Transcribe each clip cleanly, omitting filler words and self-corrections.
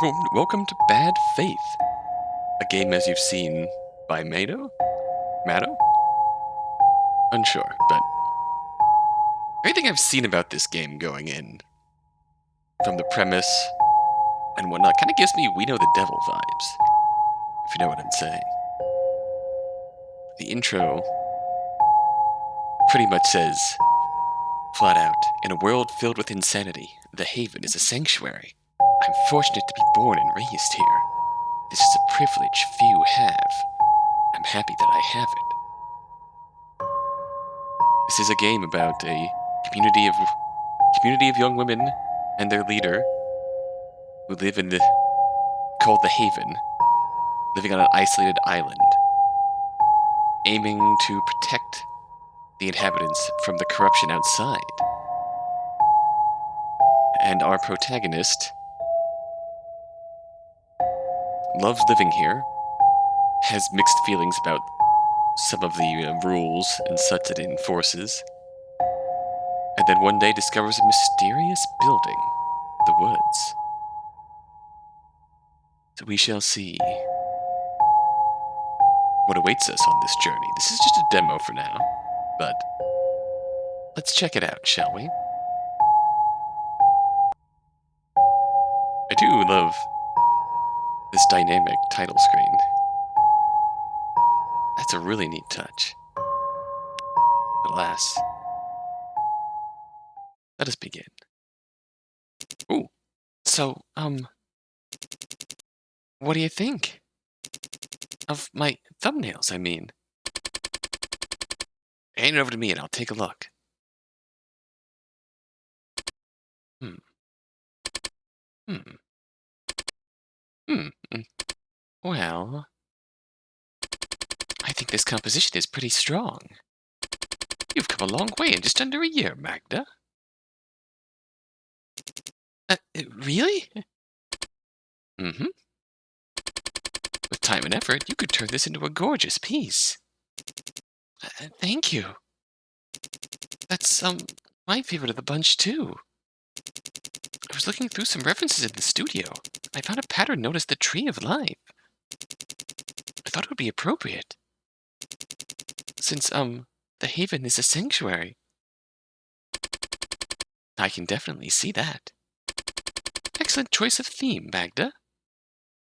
Welcome to Bad Faith, a game as you've seen by Mado? Mado? Unsure, but everything I've seen about this game going in, from the premise and whatnot, kind of gives me We Know the Devil vibes, if you know what I'm saying. The intro pretty much says, flat out, in a world filled with insanity, the Haven is a sanctuary. I'm fortunate to be born and raised here. This is a privilege few have. I'm happy that I have it. This is a game about a community of young women and their leader who live called the Haven, living on an isolated island, aiming to protect the inhabitants from the corruption outside. And our protagonist loves living here, has mixed feelings about some of the rules and such that it enforces, and then one day discovers a mysterious building in the woods. So we shall see what awaits us on this journey. This is just a demo for now, but let's check it out, shall we? I do love this dynamic title screen. That's a really neat touch. Alas, let us begin. Ooh, so, what do you think? Of my thumbnails, I mean. Hand it over to me and I'll take a look. Hmm. Hmm. Hmm. Well, I think this composition is pretty strong. You've come a long way in just under a year, Magda. Really? Mm-hmm. With time and effort, you could turn this into a gorgeous piece. Thank you. That's, my favorite of the bunch, too. I was looking through some references in the studio. I found a pattern known as the Tree of Life. I thought it would be appropriate. Since, the Haven is a sanctuary. I can definitely see that. Excellent choice of theme, Magda.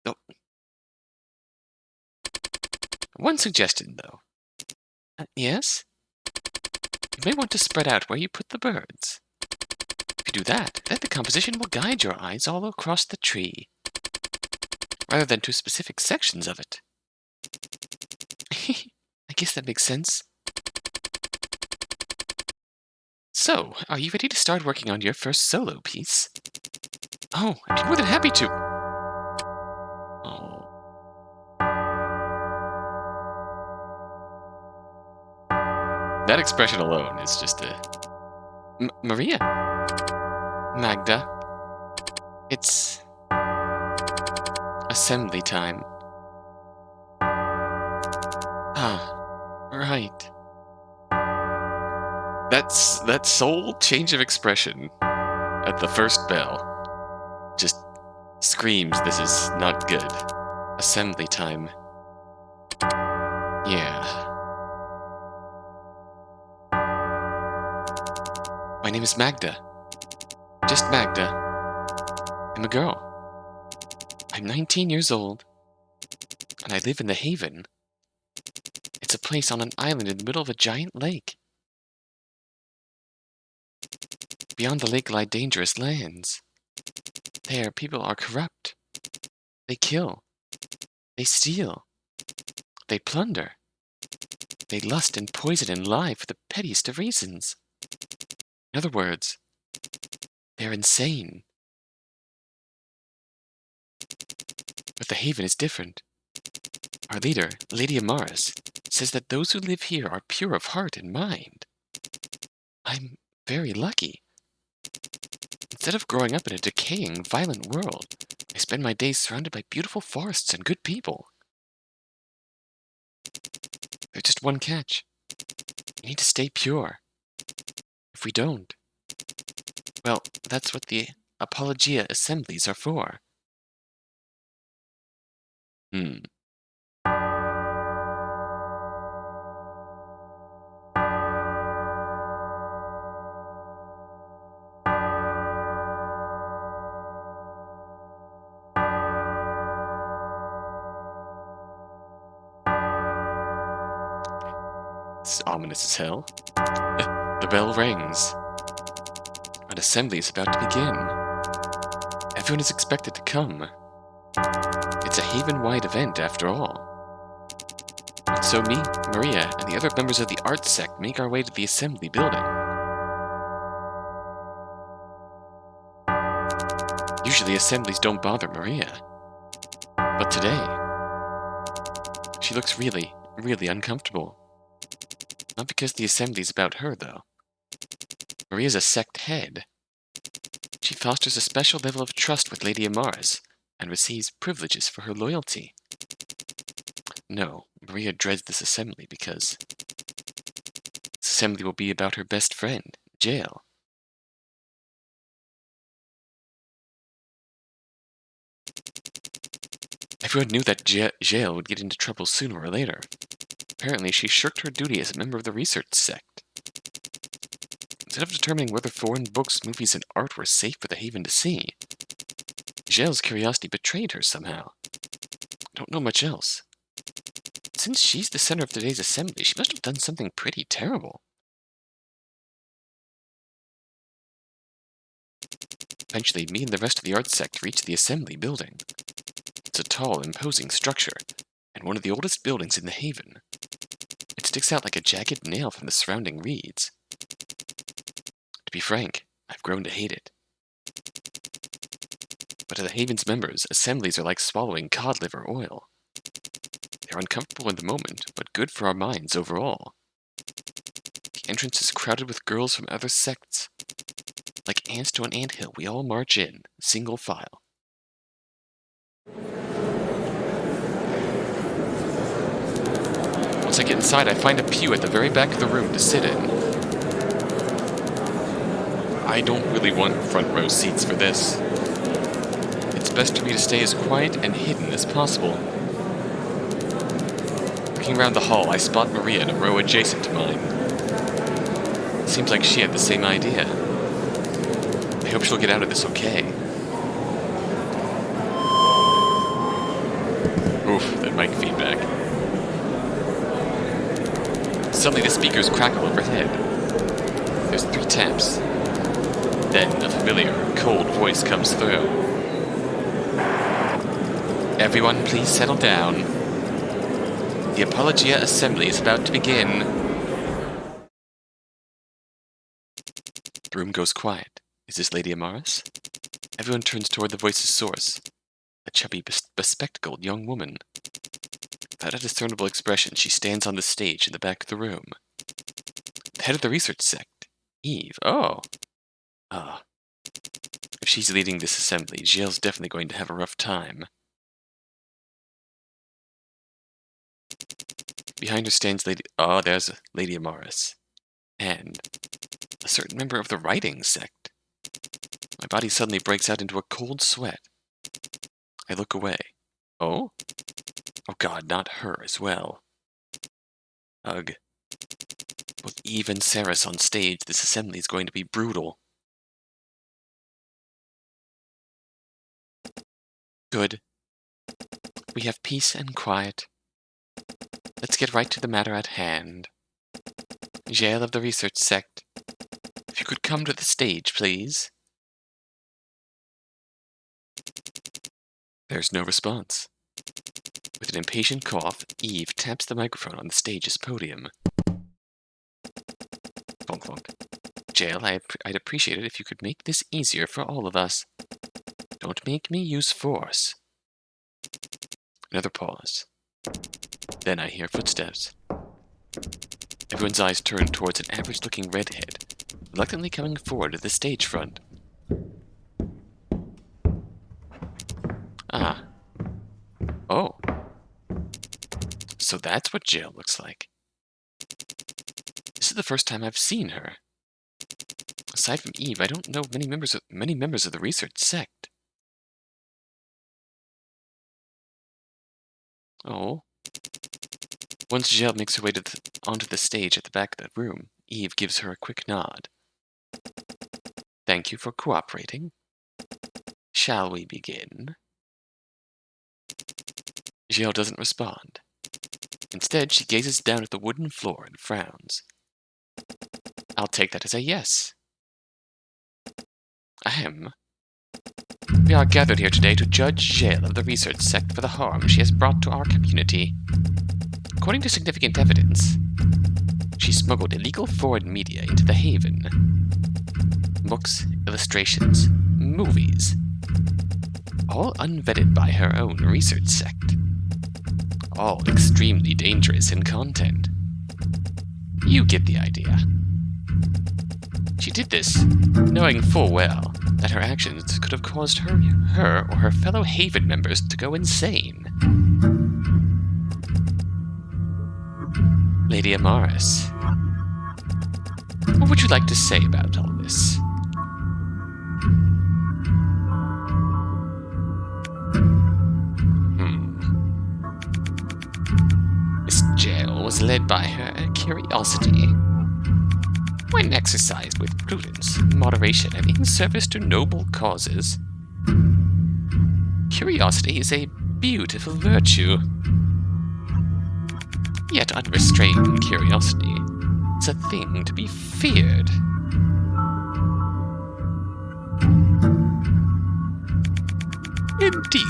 Oh. One suggestion, though. Yes? You may want to spread out where you put the birds. If you do that, then the composition will guide your eyes all across the tree, rather than to specific sections of it. I guess that makes sense. So, are you ready to start working on your first solo piece? Oh, I'd be more than happy to. Oh. That expression alone is just a... Maria? Magda? It's... assembly time. Ah, right. That sole change of expression at the first bell just screams this is not good. Assembly time. Yeah. My name is Magda. Just Magda. I'm a girl. I'm 19 years old, and I live in the Haven. It's a place on an island in the middle of a giant lake. Beyond the lake lie dangerous lands. There, people are corrupt. They kill. They steal. They plunder. They lust and poison and lie for the pettiest of reasons. In other words, they're insane. But the Haven is different. Our leader, Lady Amaris, says that those who live here are pure of heart and mind. I'm very lucky. Instead of growing up in a decaying, violent world, I spend my days surrounded by beautiful forests and good people. There's just one catch. We need to stay pure. If we don't, well, that's what the Apologia Assemblies are for. Hmm. This is ominous as hell. The bell rings. An assembly is about to begin. Everyone is expected to come. It's a Haven-wide event, after all. And so me, Maria, and the other members of the art sect make our way to the assembly building. Usually assemblies don't bother Maria. But today, she looks really, really uncomfortable. Not because the assembly's about her, though. Maria's a sect head. She fosters a special level of trust with Lady Amaris, and receives privileges for her loyalty. No, Maria dreads this assembly because this assembly will be about her best friend, Jael. Everyone knew that Jael would get into trouble sooner or later. Apparently, she shirked her duty as a member of the research sect. Instead of determining whether foreign books, movies, and art were safe for the Haven to see, Jael's curiosity betrayed her somehow. I don't know much else. Since she's the center of today's assembly, she must have done something pretty terrible. Eventually, me and the rest of the art sect reached the assembly building. It's a tall, imposing structure, and one of the oldest buildings in the Haven. It sticks out like a jagged nail from the surrounding reeds. To be frank, I've grown to hate it. But to the Haven's members, assemblies are like swallowing cod liver oil. They're uncomfortable in the moment, but good for our minds overall. The entrance is crowded with girls from other sects. Like ants to an anthill, we all march in, single file. Once I get inside, I find a pew at the very back of the room to sit in. I don't really want front row seats for this. It's best for me to stay as quiet and hidden as possible. Looking around the hall, I spot Maria in a row adjacent to mine. Seems like she had the same idea. I hope she'll get out of this okay. Oof, that mic feedback. Suddenly the speakers crackle overhead. There's 3 taps. Then a familiar, cold voice comes through. Everyone please settle down. The Apologia Assembly is about to begin. The room goes quiet. Is this Lady Amaris? Everyone turns toward the voice's source. A chubby, bespectacled young woman. Without a discernible expression, she stands on the stage in the back of the room. The head of the research sect, Eve. Oh. Ah. If she's leading this assembly, Jael's definitely going to have a rough time. Behind her stands there's Lady Amaris. And a certain member of the writing sect. My body suddenly breaks out into a cold sweat. I look away. Oh? Oh god, not her as well. Ugh. Both Eve and Saris on stage, this assembly is going to be brutal. Good. We have peace and quiet. Let's get right to the matter at hand. Jael of the research sect, if you could come to the stage, please. There's no response. With an impatient cough, Eve taps the microphone on the stage's podium. Clonk, clonk. Jael, I'd appreciate it if you could make this easier for all of us. Don't make me use force. Another pause. Then I hear footsteps. Everyone's eyes turn towards an average-looking redhead, reluctantly coming forward to the stage front. Ah. Oh. So that's what Jael looks like. This is the first time I've seen her. Aside from Eve, I don't know many members of the research sect. Oh. Once Jill makes her way onto the stage at the back of the room, Eve gives her a quick nod. Thank you for cooperating. Shall we begin? Jill doesn't respond. Instead, she gazes down at the wooden floor and frowns. I'll take that as a yes. Ahem. We are gathered here today to judge Jill of the research sect for the harm she has brought to our community. According to significant evidence, she smuggled illegal foreign media into the Haven. Books, illustrations, movies. All unvetted by her own research sect. All extremely dangerous in content. You get the idea. She did this, knowing full well that her actions could have caused her or her fellow Haven members to go insane. Lady Amaris, what would you like to say about all this? Miss Jill was led by her curiosity. When exercised with prudence, moderation, and in service to noble causes, curiosity is a beautiful virtue. Yet unrestrained curiosity is a thing to be feared. Indeed,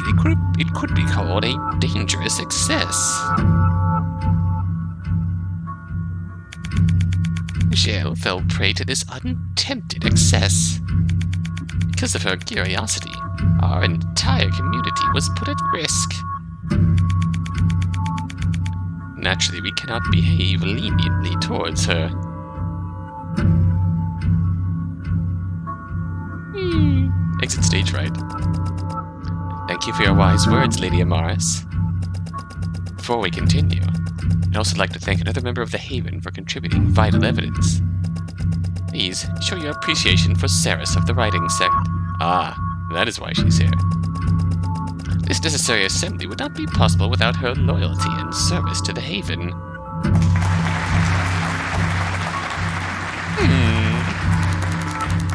it could be called a dangerous excess. Jill fell prey to this untempted excess. Because of her curiosity, our entire community was put at risk. Naturally, we cannot behave leniently towards her. Exit stage right. Thank you for your wise words, Lady Amaris. Before we continue, I'd also like to thank another member of the Haven for contributing vital evidence. Please show your appreciation for Ceres of the Writing Sect. Ah, that is why she's here. This necessary assembly would not be possible without her loyalty and service to the Haven.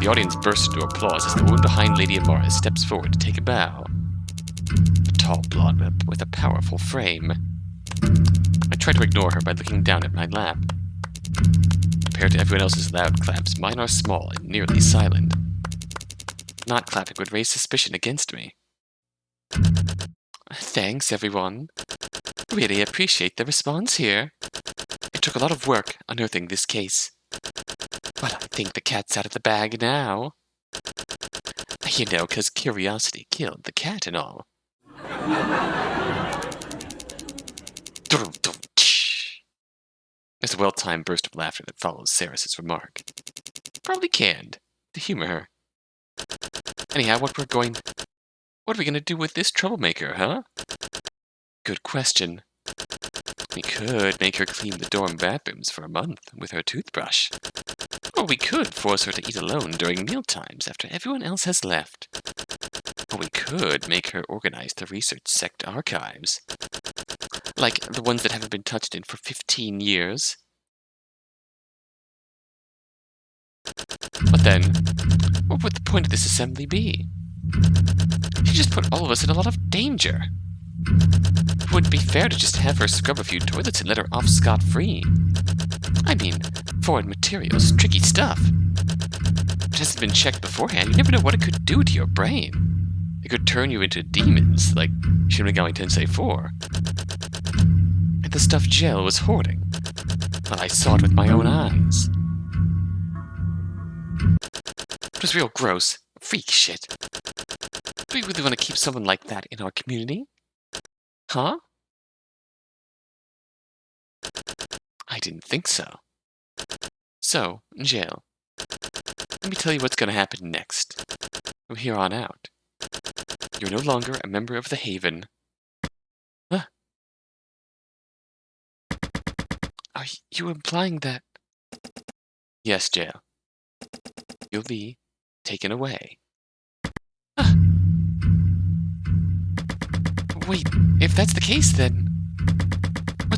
The audience bursts into applause as the woman behind Lady Amaris steps forward to take a bow. A tall blonde with a powerful frame. I try to ignore her by looking down at my lap. Compared to everyone else's loud claps, mine are small and nearly silent. Not clapping would raise suspicion against me. Thanks, everyone. Really appreciate the response here. It took a lot of work unearthing this case. But I think the cat's out of the bag now. You know, 'cause curiosity killed the cat and all. There's a well-timed burst of laughter that follows Ceres' remark. Probably canned, to humor her. Anyhow, what are we gonna do with this troublemaker, huh? Good question. We could make her clean the dorm bathrooms for a month with her toothbrush. Or we could force her to eat alone during mealtimes after everyone else has left. Or we could make her organize the research sect archives. Like the ones that haven't been touched in for 15 years. But then, what would the point of this assembly be? She just put all of us in a lot of danger. It wouldn't be fair to just have her scrub a few toilets and let her off scot-free. I mean, foreign materials, tricky stuff. If it hasn't been checked beforehand, you never know what it could do to your brain. It could turn you into demons, like Shin Megami Tensei 4. And the stuff Jill was hoarding. Well, I saw it with my own eyes. It was real gross. Freak shit. Do we really want to keep someone like that in our community? Huh? I didn't think so. So, Jill, let me tell you what's going to happen next. From here on out, you're no longer a member of the Haven. Huh? Are you implying that... Yes, Jill. You'll be taken away. Wait, if that's the case, then...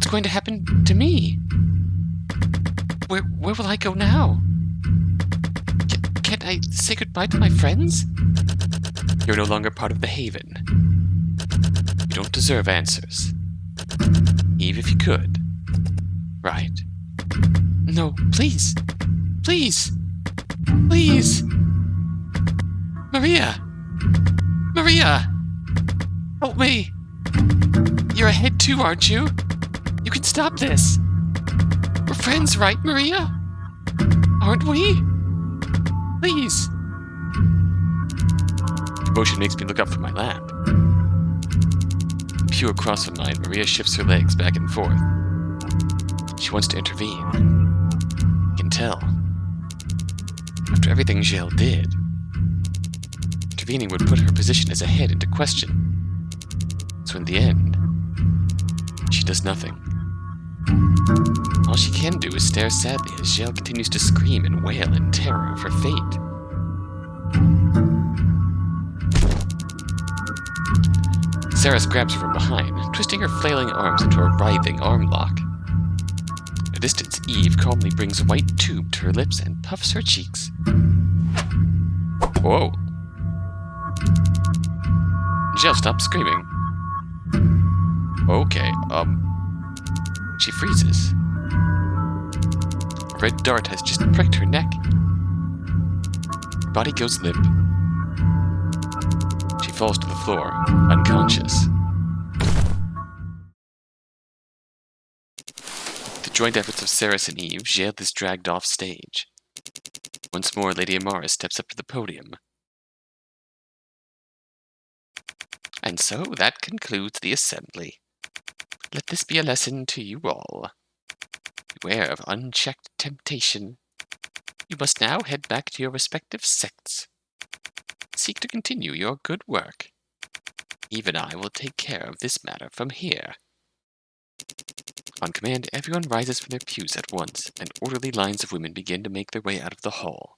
going to happen to me? Where will I go now? Can't I say goodbye to my friends? You're no longer part of the Haven. You don't deserve answers. Eve, if you could. Right. No, please. Please. Please. Maria! Maria! Help me! You're ahead too, aren't you? You can stop this. We're friends, right, Maria? Aren't we? Please. Emotion makes me look up from my lap. Pew across from mine, Maria shifts her legs back and forth. She wants to intervene. I can tell. After everything Gilles did, intervening would put her position as a head into question. So in the end, she does nothing. All she can do is stare sadly as Gilles continues to scream and wail in terror of her fate. Sarah grabs her from behind, twisting her flailing arms into a writhing arm lock. At a distance, Eve calmly brings a white tube to her lips and puffs her cheeks. Whoa. Gilles, stop screaming. Okay, She freezes. A red dart has just pricked her neck. Her body goes limp. She falls to the floor, unconscious. With the joint efforts of Ceres and Eve, Gilles is dragged off stage. Once more, Lady Amara steps up to the podium. And so that concludes the assembly. Let this be a lesson to you all. Beware of unchecked temptation. You must now head back to your respective sects. Seek to continue your good work. Eve and I will take care of this matter from here. On command, everyone rises from their pews at once, and orderly lines of women begin to make their way out of the hall.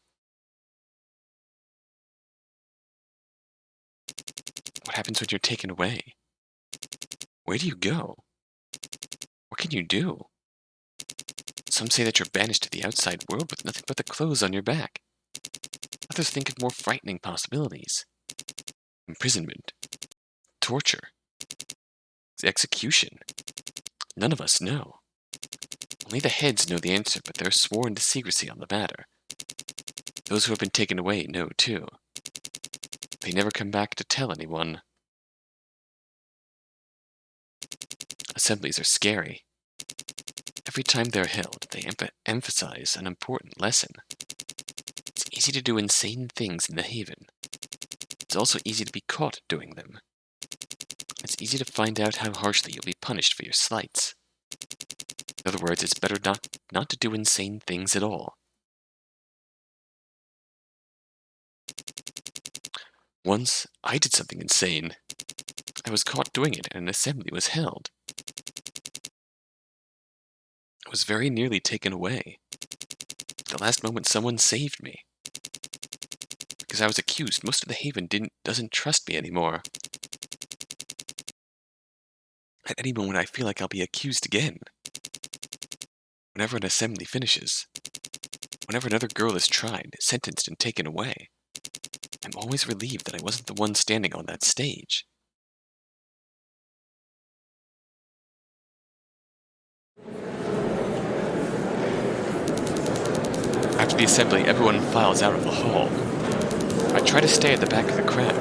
What happens when you're taken away? Where do you go? What can you do? Some say that you're banished to the outside world with nothing but the clothes on your back. Others think of more frightening possibilities. Imprisonment. Torture. Execution. None of us know. Only the heads know the answer, but they're sworn to secrecy on the matter. Those who have been taken away know, too. They never come back to tell anyone. Assemblies are scary. Every time they're held, they emphasize an important lesson. It's easy to do insane things in the Haven. It's also easy to be caught doing them. It's easy to find out how harshly you'll be punished for your slights. In other words, it's better not to do insane things at all. Once, I did something insane. I was caught doing it, and an assembly was held. I was very nearly taken away. At the last moment, someone saved me. Because I was accused, most of the Haven doesn't trust me anymore. At any moment, I feel like I'll be accused again. Whenever an assembly finishes, whenever another girl is tried, sentenced, and taken away, I'm always relieved that I wasn't the one standing on that stage. After the assembly, everyone files out of the hall. I try to stay at the back of the crowd.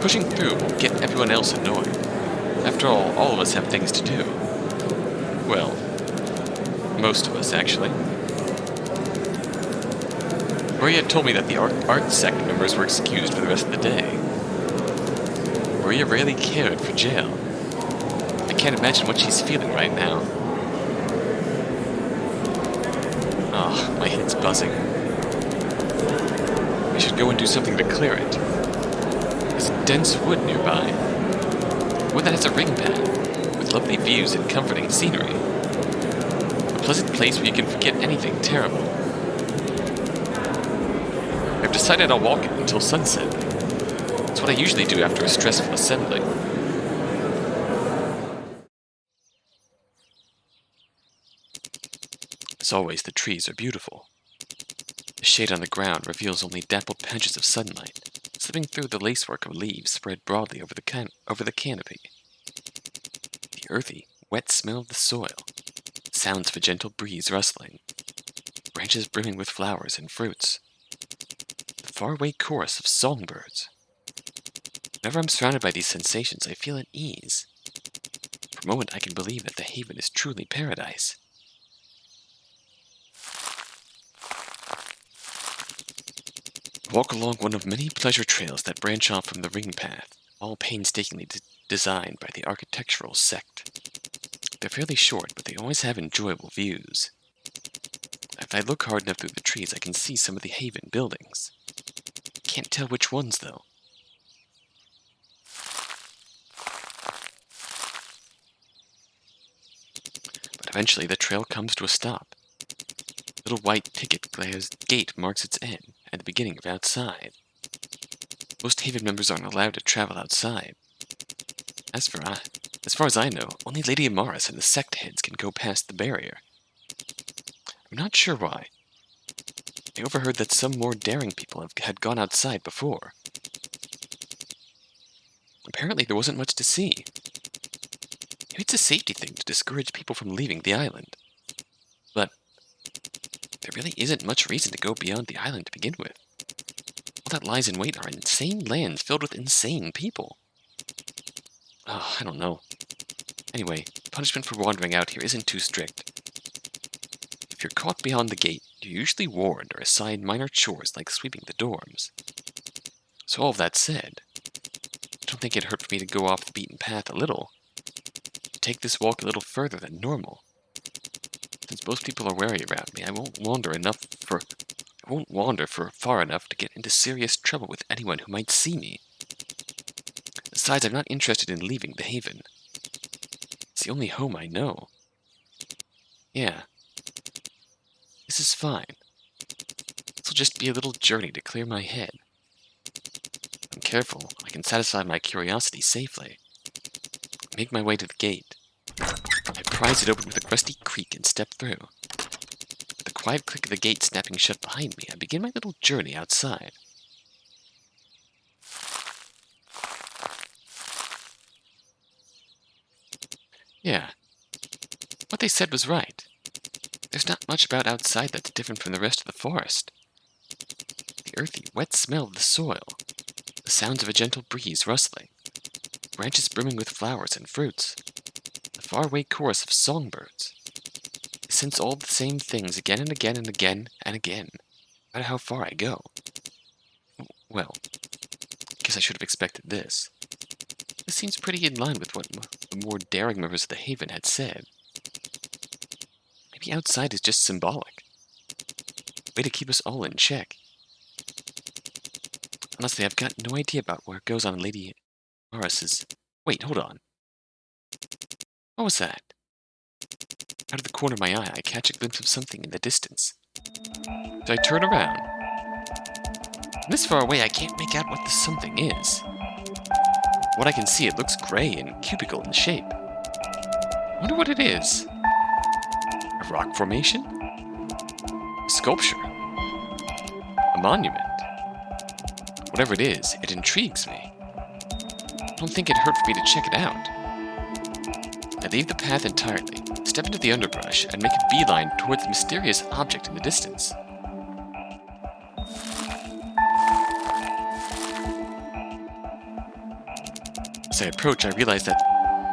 Pushing through will get everyone else annoyed. After all of us have things to do. Well, most of us, actually. Maria told me that the art sect members were excused for the rest of the day. Maria rarely cared for jail. I can't imagine what she's feeling right now. Ah, my head's buzzing. I should go and do something to clear it. There's dense wood nearby. Wood that has a ring path, with lovely views and comforting scenery. A pleasant place where you can forget anything terrible. I've decided I'll walk it until sunset. It's what I usually do after a stressful assembly. always, the trees are beautiful. The shade on the ground reveals only dappled patches of sunlight, slipping through the lacework of leaves spread broadly over the canopy. The earthy, wet smell of the soil, sounds of a gentle breeze rustling, branches brimming with flowers and fruits, the faraway chorus of songbirds. Whenever I'm surrounded by these sensations, I feel at ease. For a moment, I can believe that the haven is truly paradise. I walk along one of many pleasure trails that branch off from the ring path, all painstakingly designed by the architectural sect. They're fairly short, but they always have enjoyable views. If I look hard enough through the trees, I can see some of the haven buildings. Can't tell which ones, though. But eventually, the trail comes to a stop. A little white picket gate marks its end and the beginning of outside. Most haven members aren't allowed to travel outside. As far as I know, only Lady Amaris and the sect heads can go past the barrier. I'm not sure why. I overheard that some more daring people had gone outside before. Apparently there wasn't much to see. Maybe it's a safety thing to discourage people from leaving the island. But there really isn't much reason to go beyond the island to begin with. All that lies in wait are insane lands filled with insane people. Oh, I don't know. Anyway, punishment for wandering out here isn't too strict. If you're caught beyond the gate, you're usually warned or assigned minor chores like sweeping the dorms. So all of that said, I don't think it'd hurt for me to go off the beaten path a little. Take this walk a little further than normal. Since most people are wary around me, I won't wander for far enough to get into serious trouble with anyone who might see me. Besides, I'm not interested in leaving the haven. It's the only home I know. Yeah. This is fine. This will just be a little journey to clear my head. If I'm careful, I can satisfy my curiosity safely. Make my way to the gate. I prise it open with a crusty creak and step through. With the quiet click of the gate snapping shut behind me, I begin my little journey outside. Yeah, what they said was right. There's not much about outside that's different from the rest of the forest. The earthy, wet smell of the soil, the sounds of a gentle breeze rustling, branches brimming with flowers and fruits, the faraway chorus of songbirds. I sense all the same things again and again and again and again, no matter how far I go. Well, I guess I should have expected this. This seems pretty in line with what the more daring members of the Haven had said. Maybe outside is just symbolic. Way to keep us all in check. Honestly, I've got no idea about what goes on in Lady Amaris's... Wait, hold on. What was that? Out of the corner of my eye, I catch a glimpse of something in the distance. So I turn around. From this far away, I can't make out what the something is. What I can see, it looks gray and cubical in shape. I wonder what it is. A rock formation? A sculpture? A monument? Whatever it is, it intrigues me. I don't think it'd hurt for me to check it out. I leave the path entirely, step into the underbrush, and make a beeline towards the mysterious object in the distance. As I approach, I realize that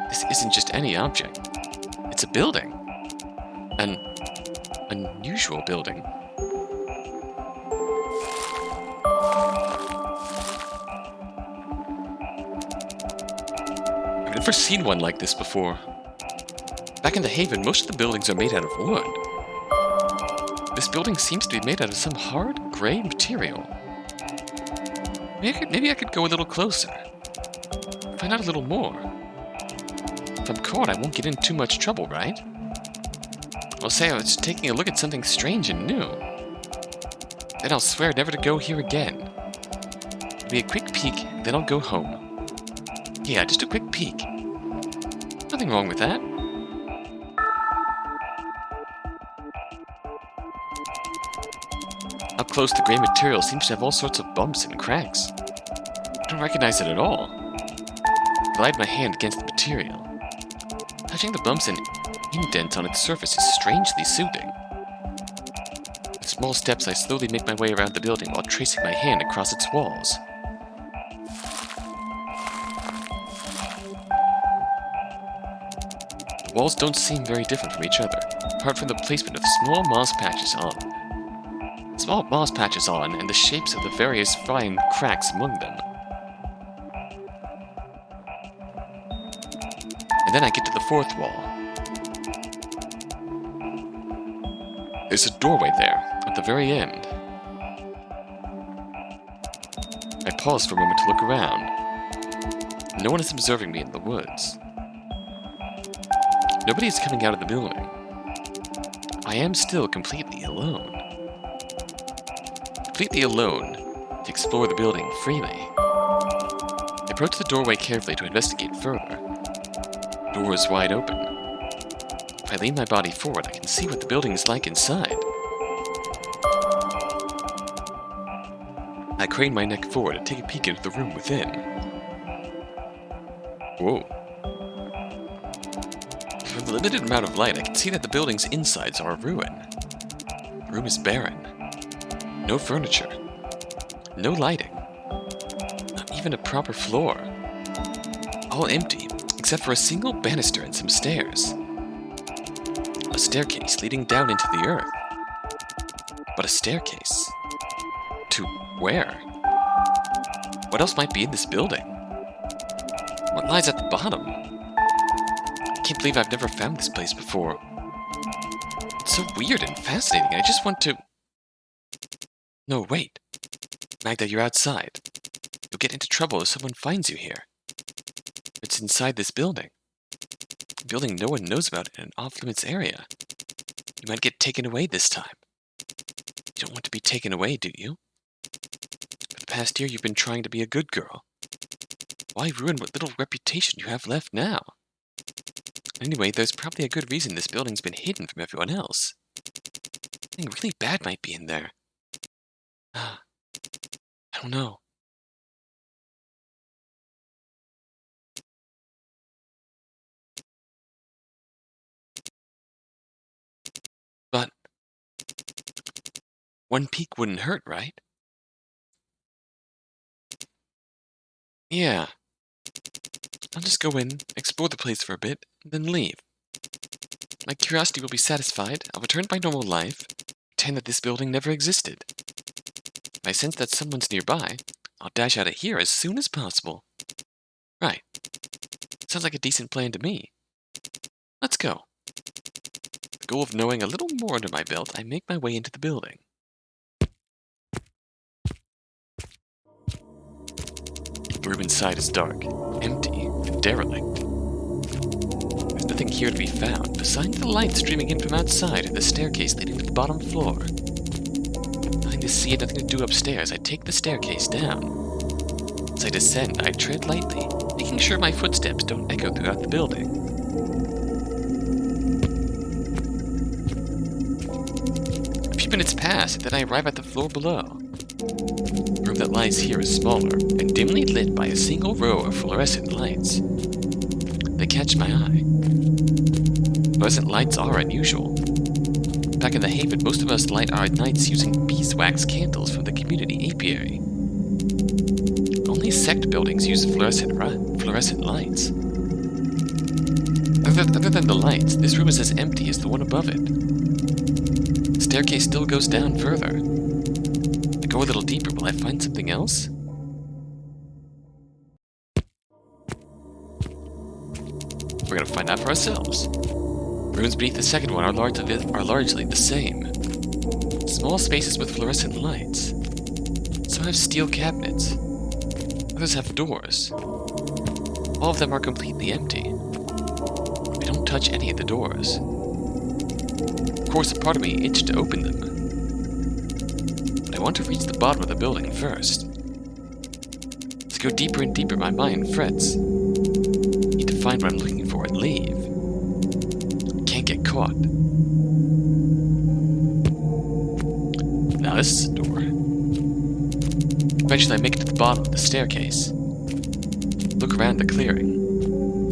this isn't just any object. It's a building. An unusual building. I've never seen one like this before. Back in the Haven, most of the buildings are made out of wood. This building seems to be made out of some hard, gray material. Maybe I could go a little closer. Find out a little more. If I'm caught, I won't get in too much trouble, right? I'll say I was taking a look at something strange and new. Then I'll swear never to go here again. It'll be a quick peek, then I'll go home. Yeah, just a quick peek. Nothing wrong with that. close, the gray material seems to have all sorts of bumps and cracks. I don't recognize it at all. I glide my hand against the material. Touching the bumps and indents on its surface is strangely soothing. With small steps, I slowly make my way around the building while tracing my hand across its walls. The walls don't seem very different from each other, apart from the placement of small moss patches on, and the shapes of the various fine cracks among them. And then I get to the fourth wall. There's a doorway there, at the very end. I pause for a moment to look around. No one is observing me in the woods. Nobody is coming out of the building. I am still completely alone. Completely alone to explore the building freely. I approach the doorway carefully to investigate further. The door is wide open. If I lean my body forward, I can see what the building is like inside. I crane my neck forward and take a peek into the room within. Whoa. From the limited amount of light, I can see that the building's insides are a ruin. The room is barren. No furniture. No lighting. Not even a proper floor. All empty, except for a single banister and some stairs. A staircase leading down into the earth. But a staircase? To where? What else might be in this building? What lies at the bottom? I can't believe I've never found this place before. It's so weird and fascinating. I just want to... No, wait. Magda, you're outside. You'll get into trouble if someone finds you here. It's inside this building. A building no one knows about in an off-limits area. You might get taken away this time. You don't want to be taken away, do you? For the past year, you've been trying to be a good girl. Why ruin what little reputation you have left now? Anyway, there's probably a good reason this building's been hidden from everyone else. Something really bad might be in there. I don't know. But one peek wouldn't hurt, right? Yeah. I'll just go in, explore the place for a bit, and then leave. My curiosity will be satisfied, I'll return to my normal life, pretend that this building never existed. If I sense that someone's nearby, I'll dash out of here as soon as possible. Right. Sounds like a decent plan to me. Let's go. With the goal of knowing a little more under my belt, I make my way into the building. The room inside is dark, empty, and derelict. There's nothing here to be found, besides the light streaming in from outside and the staircase leading to the bottom floor. Nothing to see and nothing to do upstairs, I take the staircase down. As I descend, I tread lightly, making sure my footsteps don't echo throughout the building. A few minutes pass, and then I arrive at the floor below. The room that lies here is smaller, and dimly lit by a single row of fluorescent lights. They catch my eye. Fluorescent lights are unusual. Back in the Haven, most of us light our nights using beeswax candles from the community apiary. Only sect buildings use fluorescent lights. Other than the lights, this room is as empty as the one above it. The staircase still goes down further. I go a little deeper. Will I find something else? We're gonna find out for ourselves. Rooms beneath the second one are largely the same. Small spaces with fluorescent lights. Some have steel cabinets. Others have doors. All of them are completely empty. I don't touch any of the doors. Of course, a part of me itched to open them. But I want to reach the bottom of the building first. As I go deeper and deeper, my mind frets. I need to find what I'm looking for and leave. I can't get caught. Now this is a door. Eventually I make it to the bottom of the staircase. Look around the clearing.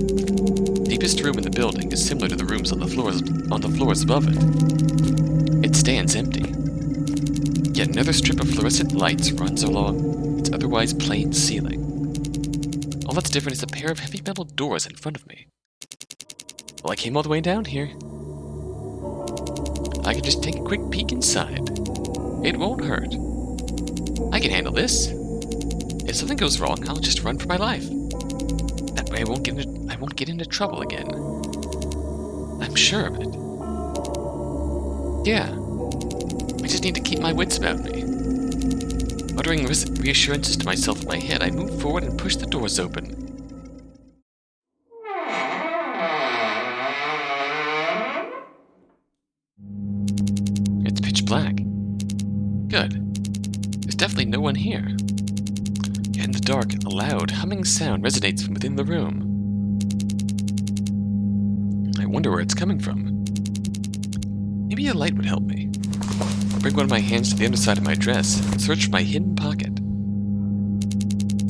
The deepest room in the building is similar to the rooms on the floors above it. It stands empty. Yet another strip of fluorescent lights runs along its otherwise plain ceiling. All that's different is a pair of heavy metal doors in front of me. Well, I came all the way down here. I can just take a quick peek inside. It won't hurt. I can handle this. If something goes wrong, I'll just run for my life. That way I won't get into trouble again. I'm sure of it. Yeah. I just need to keep my wits about me. Muttering reassurances to myself in my head, I move forward and push the doors open. It's pitch black. Good. There's definitely no one here. Yet in the dark, a loud, humming sound resonates from within the room. I wonder where it's coming from. Maybe a light would help me. I bring one of my hands to the underside of my dress and search for my hidden pocket.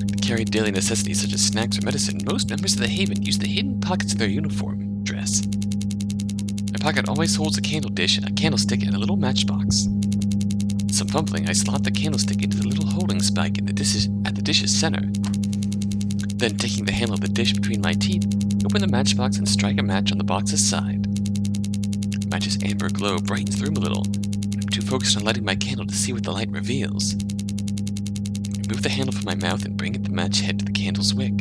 To carry daily necessities such as snacks or medicine, most members of the Haven use the hidden pockets of their uniform dress. My pocket always holds a candlestick, and a little matchbox. With some fumbling, I slot the candlestick into the little holding spike at the dish's center. Then, taking the handle of the dish between my teeth, open the matchbox and strike a match on the box's side. The match's amber glow brightens the room a little, but I'm too focused on lighting my candle to see what the light reveals. I move the handle from my mouth and bring the match head to the candle's wick.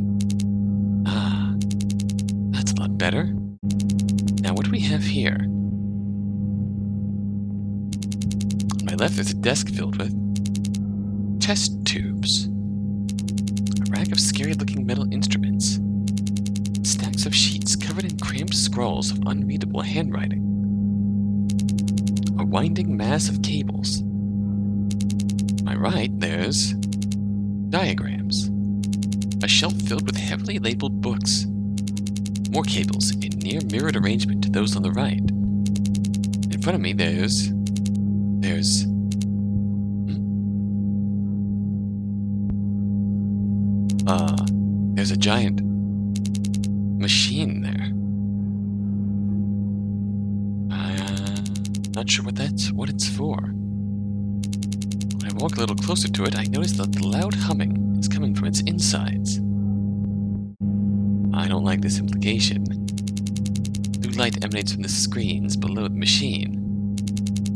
Ah, that's a lot better. Now what do we have here? On my left there's a desk filled with test tubes, a rack of scary-looking metal instruments, stacks of sheets covered in cramped scrawls of unreadable handwriting, a winding mass of cables. On my right there's diagrams, a shelf filled with heavily labeled books, more cables in near mirrored arrangement to those on the right. In front of me there's a giant machine there. I'm not sure what it's for. When I walk a little closer to it, I notice that the loud humming is coming from its insides. I don't like this implication. Blue light emanates from the screens below the machine.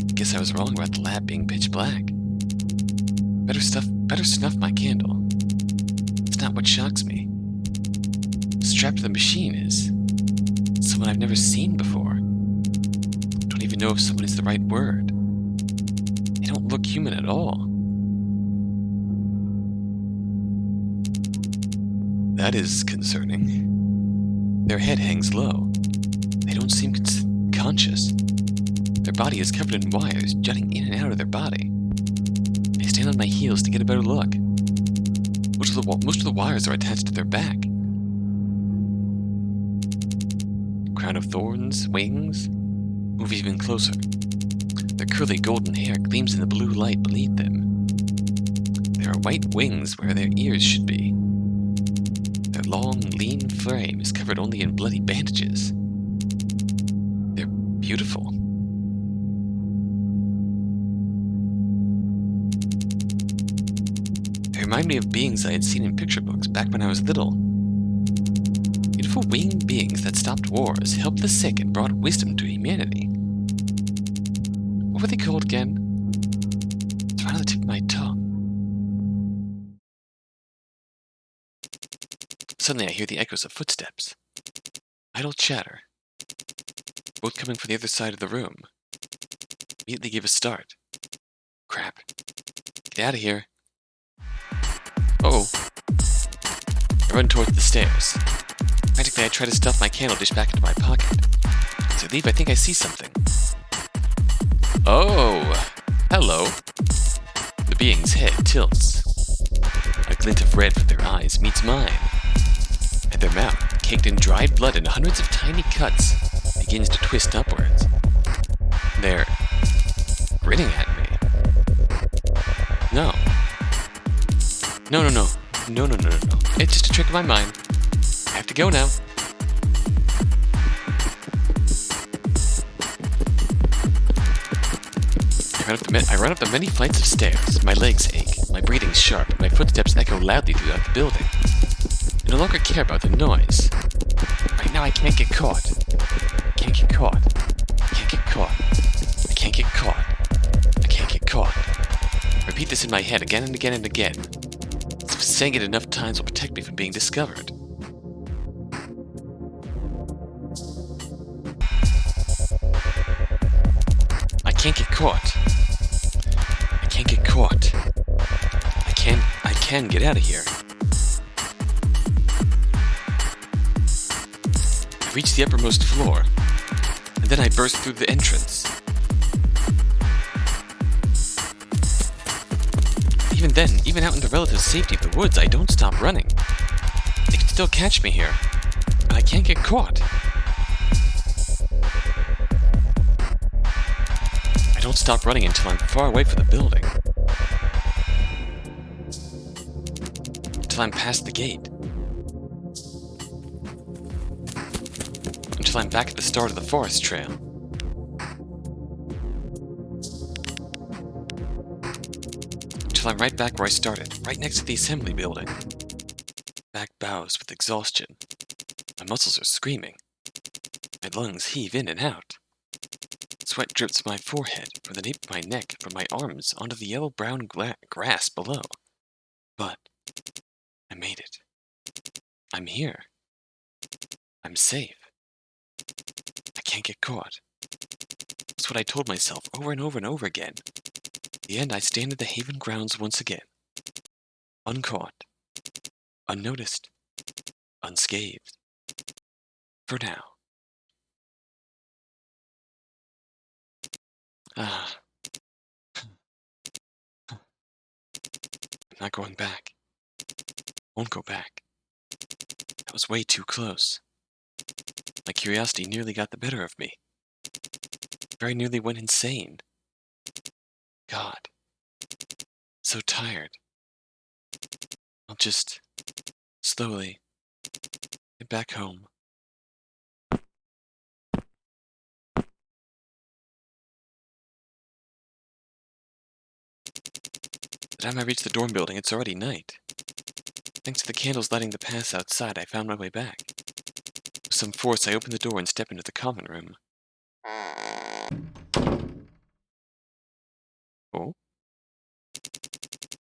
I guess I was wrong about the lab being pitch black. Better snuff my candle. It's not what shocks me. Strapped to the machine is someone I've never seen before. Don't even know if someone is the right word. They don't look human at all. That is concerning. Their head hangs low. They don't seem conscious. Their body is covered in wires jutting in and out of their body. I stand on my heels to get a better look. Most of the wires are attached to their back. Crown of thorns, wings. Move even closer. Their curly golden hair gleams in the blue light beneath them. There are white wings where their ears should be. Their long, lean frame is covered only in bloody bandages. They're beautiful. They remind me of beings I had seen in picture books back when I was little. Beautiful winged beings that stopped wars, helped the sick, and brought wisdom to humanity. What were they called again? It's right on the tip of my tongue. Suddenly I hear the echoes of footsteps. Idle chatter. Both coming from the other side of the room. Immediately give a start. Crap. Get out of here. Uh-oh. I run towards the stairs. Practically I try to stuff my candle dish back into my pocket. As I leave, I think I see something. Oh! Hello. The being's head tilts. A glint of red from their eyes meets mine. And their mouth, caked in dried blood and hundreds of tiny cuts, begins to twist upwards. They're grinning at me. No. No, no, no. No, no, no, no, no. It's just a trick of my mind. I have to go now. I run up the many flights of stairs. My legs ache, my breathing's sharp, my footsteps echo loudly throughout the building. I no longer care about the noise. Right now I can't get caught. I can't get caught. I can't get caught. I can't get caught. I can't get caught. I repeat this in my head again and again and again. Saying it enough times will protect me from being discovered. I can't get caught. I can't get caught. I can get out of here. I reach the uppermost floor, and then I burst through the entrance. Even then, even out in the relative safety of the woods, I don't stop running. They can still catch me here, but I can't get caught. I don't stop running until I'm far away from the building. Until I'm past the gate. Until I'm back at the start of the forest trail. Until I'm right back where I started, right next to the assembly building. Back bows with exhaustion. My muscles are screaming. My lungs heave in and out. Sweat drips from my forehead, from the nape of my neck, from my arms, onto the yellow-brown grass below. But I made it. I'm here. I'm safe. I can't get caught. That's what I told myself over and over and over again. In the end, I stand at the Haven grounds once again. Uncaught. Unnoticed. Unscathed. For now. I'm not going back. Won't go back. That was way too close. My curiosity nearly got the better of me. Very nearly went insane. God. So tired. I'll just slowly get back home. By the time I reach the dorm building, it's already night. Thanks to the candles lighting the paths outside, I found my way back. With some force, I open the door and step into the common room. Oh?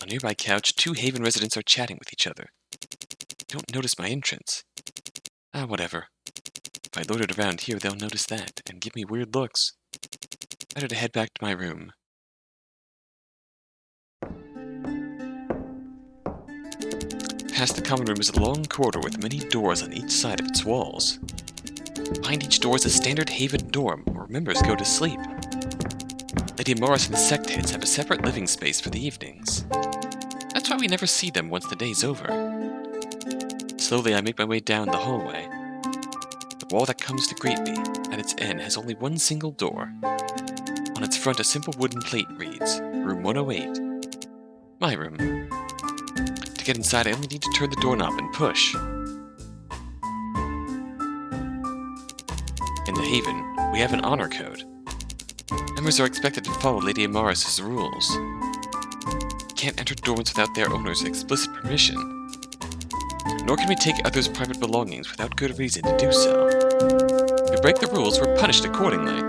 On a nearby couch, 2 Haven residents are chatting with each other. They don't notice my entrance. Whatever. If I loitered around here, they'll notice that, and give me weird looks. Better to head back to my room. Past the common room is a long corridor with many doors on each side of its walls. Behind each door is a standard Haven dorm, where members go to sleep. Lady Morris and the sect heads have a separate living space for the evenings. That's why we never see them once the day's over. Slowly, I make my way down the hallway. The wall that comes to greet me, at its end, has only one single door. On its front, a simple wooden plate reads, Room 108. My room. To get inside, I only need to turn the doorknob and push. In the Haven, we have an honor code. Members are expected to follow Lady Amaris' rules. Can't enter dorms without their owner's explicit permission. Nor can we take others' private belongings without good reason to do so. If we break the rules, we're punished accordingly.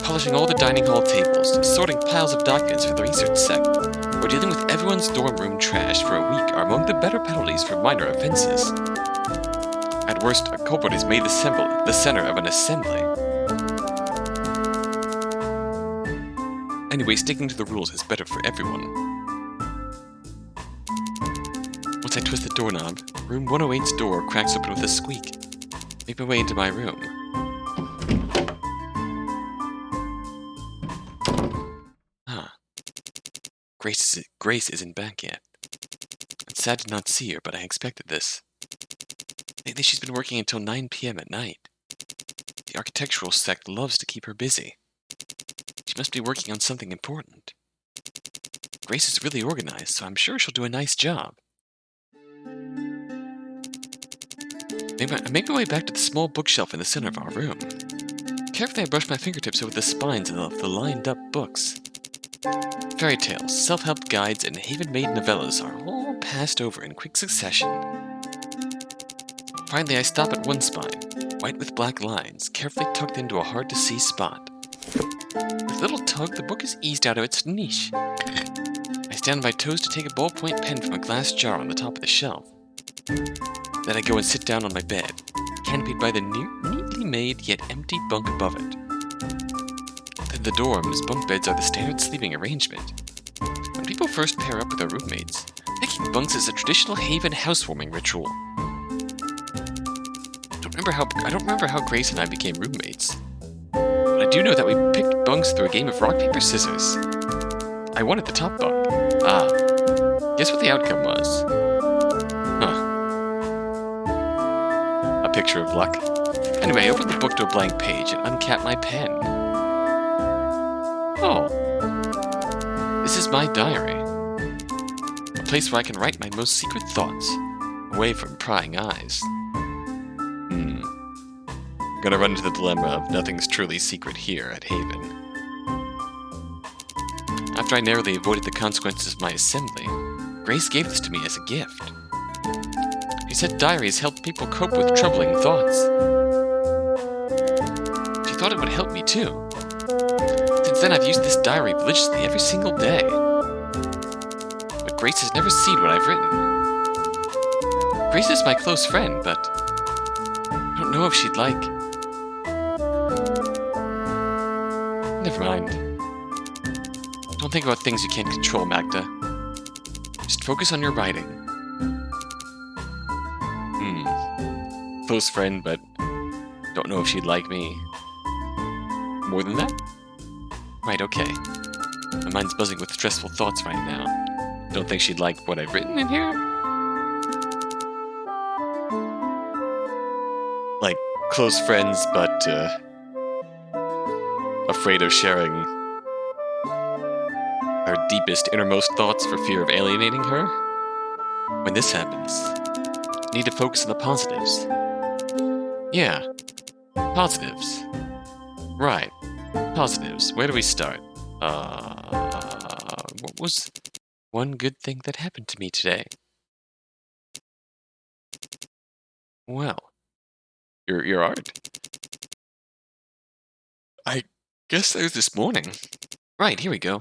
Polishing all the dining hall tables, sorting piles of documents for the research sect, or dealing with everyone's dorm room trash for a week are among the better penalties for minor offenses. At worst, a culprit is made the center of an assembly. Anyway, sticking to the rules is better for everyone. Once I twist the doorknob, room 108's door cracks open with a squeak. Make my way into my room. Grace isn't back yet. It's sad to not see her, but I expected this. Lately she's been working until 9 p.m. at night. The architectural sect loves to keep her busy. She must be working on something important. Grace is really organized, so I'm sure she'll do a nice job. I make my way back to the small bookshelf in the center of our room. Carefully, I brush my fingertips over the spines of the lined-up books. Fairy tales, self-help guides, and haven-made novellas are all passed over in quick succession. Finally, I stop at one spine, white with black lines, carefully tucked into a hard-to-see spot. With a little tug, the book is eased out of its niche. I stand on my toes to take a ballpoint pen from a glass jar on the top of the shelf. Then I go and sit down on my bed, canopied by the neatly made yet empty bunk above it. In the dorms, bunk beds are the standard sleeping arrangement. When people first pair up with their roommates, picking bunks is a traditional haven housewarming ritual. I don't remember how Grace and I became roommates, but I do know that we picked bunks through a game of rock, paper, scissors. I won at the top bunk. Guess what the outcome was? A picture of luck. Anyway, I opened the book to a blank page and uncapped my pen. Oh. This is my diary. A place where I can write my most secret thoughts, away from prying eyes. I'm gonna run into the dilemma of nothing's truly secret here at Haven. After I narrowly avoided the consequences of my assembly, Grace gave this to me as a gift. She said diaries help people cope with troubling thoughts. She thought it would help me too. Since then, I've used this diary religiously every single day. But Grace has never seen what I've written. Grace is my close friend, but I don't know if she'd like. Never mind. Don't think about things you can't control, Magda. Just focus on your writing. Close friend, but don't know if she'd like me. More than that? Right, okay. My mind's buzzing with stressful thoughts right now. Don't think she'd like what I've written in here? Like, close friends, but, afraid of sharing her deepest, innermost thoughts for fear of alienating her? When this happens, I need to focus on the positives. Yeah, positives. Right, positives. Where do we start? What was one good thing that happened to me today? Well, your art. I guess that was this morning. Right, here we go.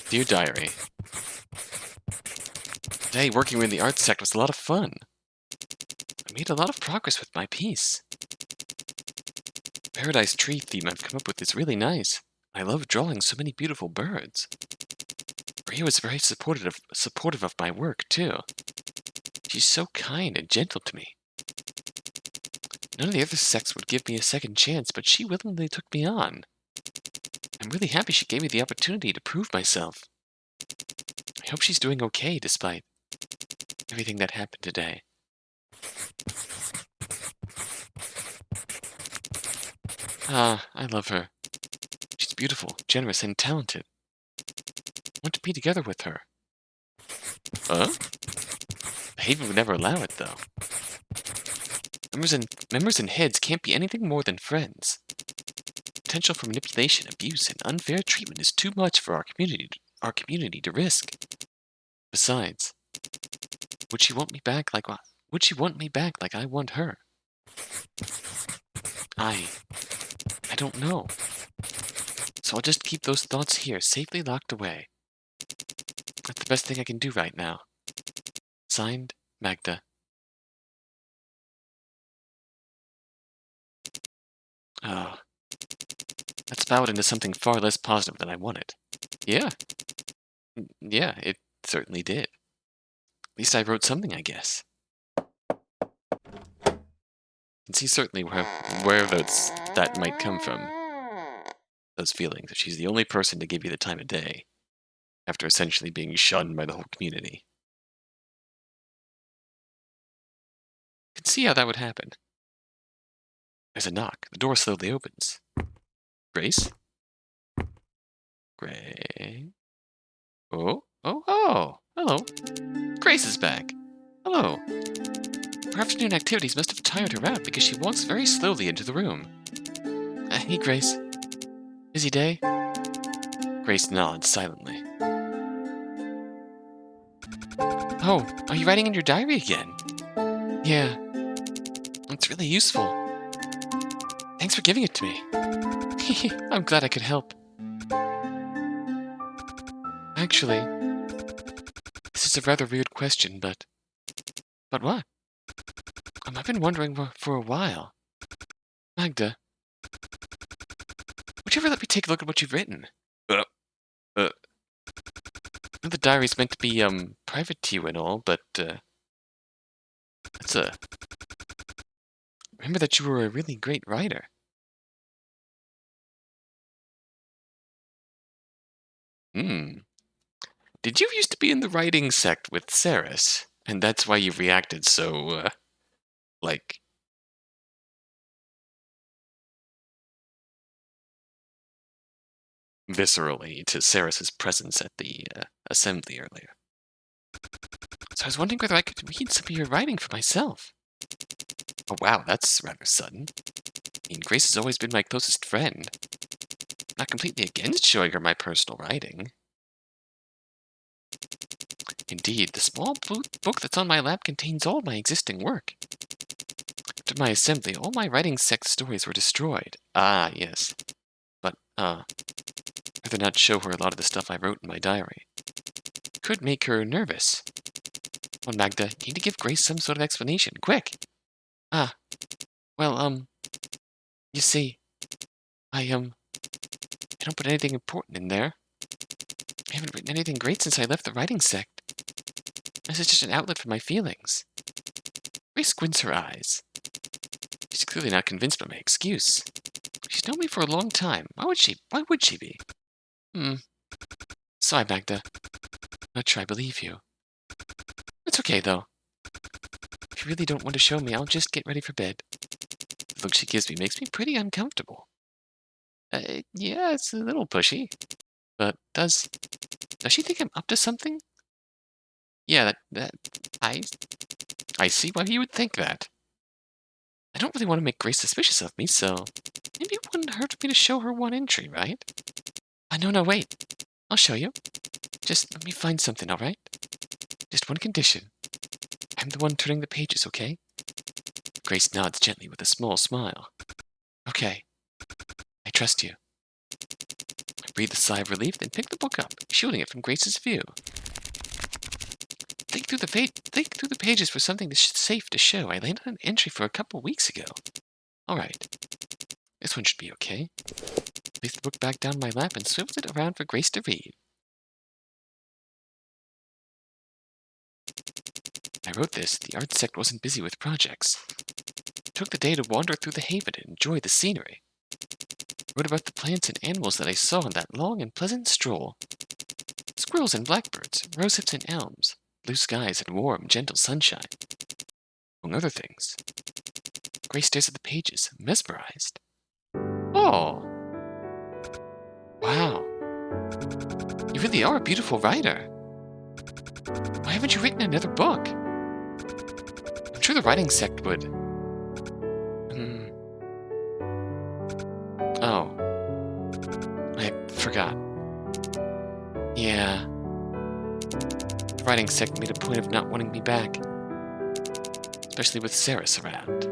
Dear Diary. Today, working in the art sect was a lot of fun. I made a lot of progress with my piece. The paradise tree theme I've come up with is really nice. I love drawing so many beautiful birds. Maria was very supportive of my work, too. She's so kind and gentle to me. None of the other sects would give me a second chance, but she willingly took me on. I'm really happy she gave me the opportunity to prove myself. I hope she's doing okay despite everything that happened today. I love her. She's beautiful, generous, and talented. I want to be together with her. Huh? The Haven would never allow it, though. Members and heads can't be anything more than friends. Potential for manipulation, abuse, and unfair treatment is too much for our community to risk. Besides, would she want me back like I want her? I don't know. So I'll just keep those thoughts here, safely locked away. That's the best thing I can do right now. Signed, Magda. Oh. That spouted into something far less positive than I wanted. Yeah. Yeah, it certainly did. At least I wrote something, I guess. And see certainly where that might come from. Those feelings that she's the only person to give you the time of day, after essentially being shunned by the whole community. I can see how that would happen. There's a knock. The door slowly opens. Grace? Grace. Oh, hello. Grace is back. Hello. Her afternoon activities must have tired her out because she walks very slowly into the room. Hey, Grace. Busy day? Grace nods silently. Oh, are you writing in your diary again? Yeah. It's really useful. Thanks for giving it to me. I'm glad I could help. Actually, this is a rather weird question, but... But what? I've been wondering for a while. Magda, would you ever let me take a look at what you've written? Uh, the diary's meant to be, private to you and all, but, remember that you were a really great writer. Did you used to be in the writing sect with Saris? And that's why you reacted so, like... viscerally to Saris's presence at the, assembly earlier. So I was wondering whether I could read some of your writing for myself. Oh wow, that's rather sudden. I mean, Grace has always been my closest friend. Not completely against showing her my personal writing. Indeed, the small book that's on my lap contains all my existing work. After my assembly, all my writing sect stories were destroyed. Ah, yes. But, I'd rather not show her a lot of the stuff I wrote in my diary. It could make her nervous. Well, Magda, you need to give Grace some sort of explanation. Quick! Well, you see, I don't put anything important in there. I haven't written anything great since I left the writing sect. This is just an outlet for my feelings. Grace squints her eyes. She's clearly not convinced by my excuse. She's known me for a long time. Why would she be? Sorry, Magda. I'm not sure I believe you. It's okay, though. If you really don't want to show me, I'll just get ready for bed. The look she gives me makes me pretty uncomfortable. Yeah, it's a little pushy. But does she think I'm up to something? Yeah, I see why you would think that. I don't really want to make Grace suspicious of me, so maybe it wouldn't hurt me to show her one entry, right? No, wait. I'll show you. Just let me find something, alright? Just one condition. I'm the one turning the pages, okay? Grace nods gently with a small smile. Okay. I trust you. I breathe a sigh of relief, then pick the book up, shielding it from Grace's view. Think through the pages for something safe to show. I landed an entry for a couple weeks ago. Alright. This one should be okay. Place the book back down my lap and swivel it around for Grace to read. I wrote this. The art sect wasn't busy with projects. I took the day to wander through the haven and enjoy the scenery. I wrote about the plants and animals that I saw on that long and pleasant stroll. Squirrels and blackbirds, rosehips and elms, blue skies and warm, gentle sunshine. Among other things. Grace stares at the pages, mesmerized. Oh! Wow. You really are a beautiful writer. Why haven't you written another book? I'm sure the writing sect would. Oh. I forgot. Yeah. The writing sect made a point of not wanting me back. Especially with Saris around.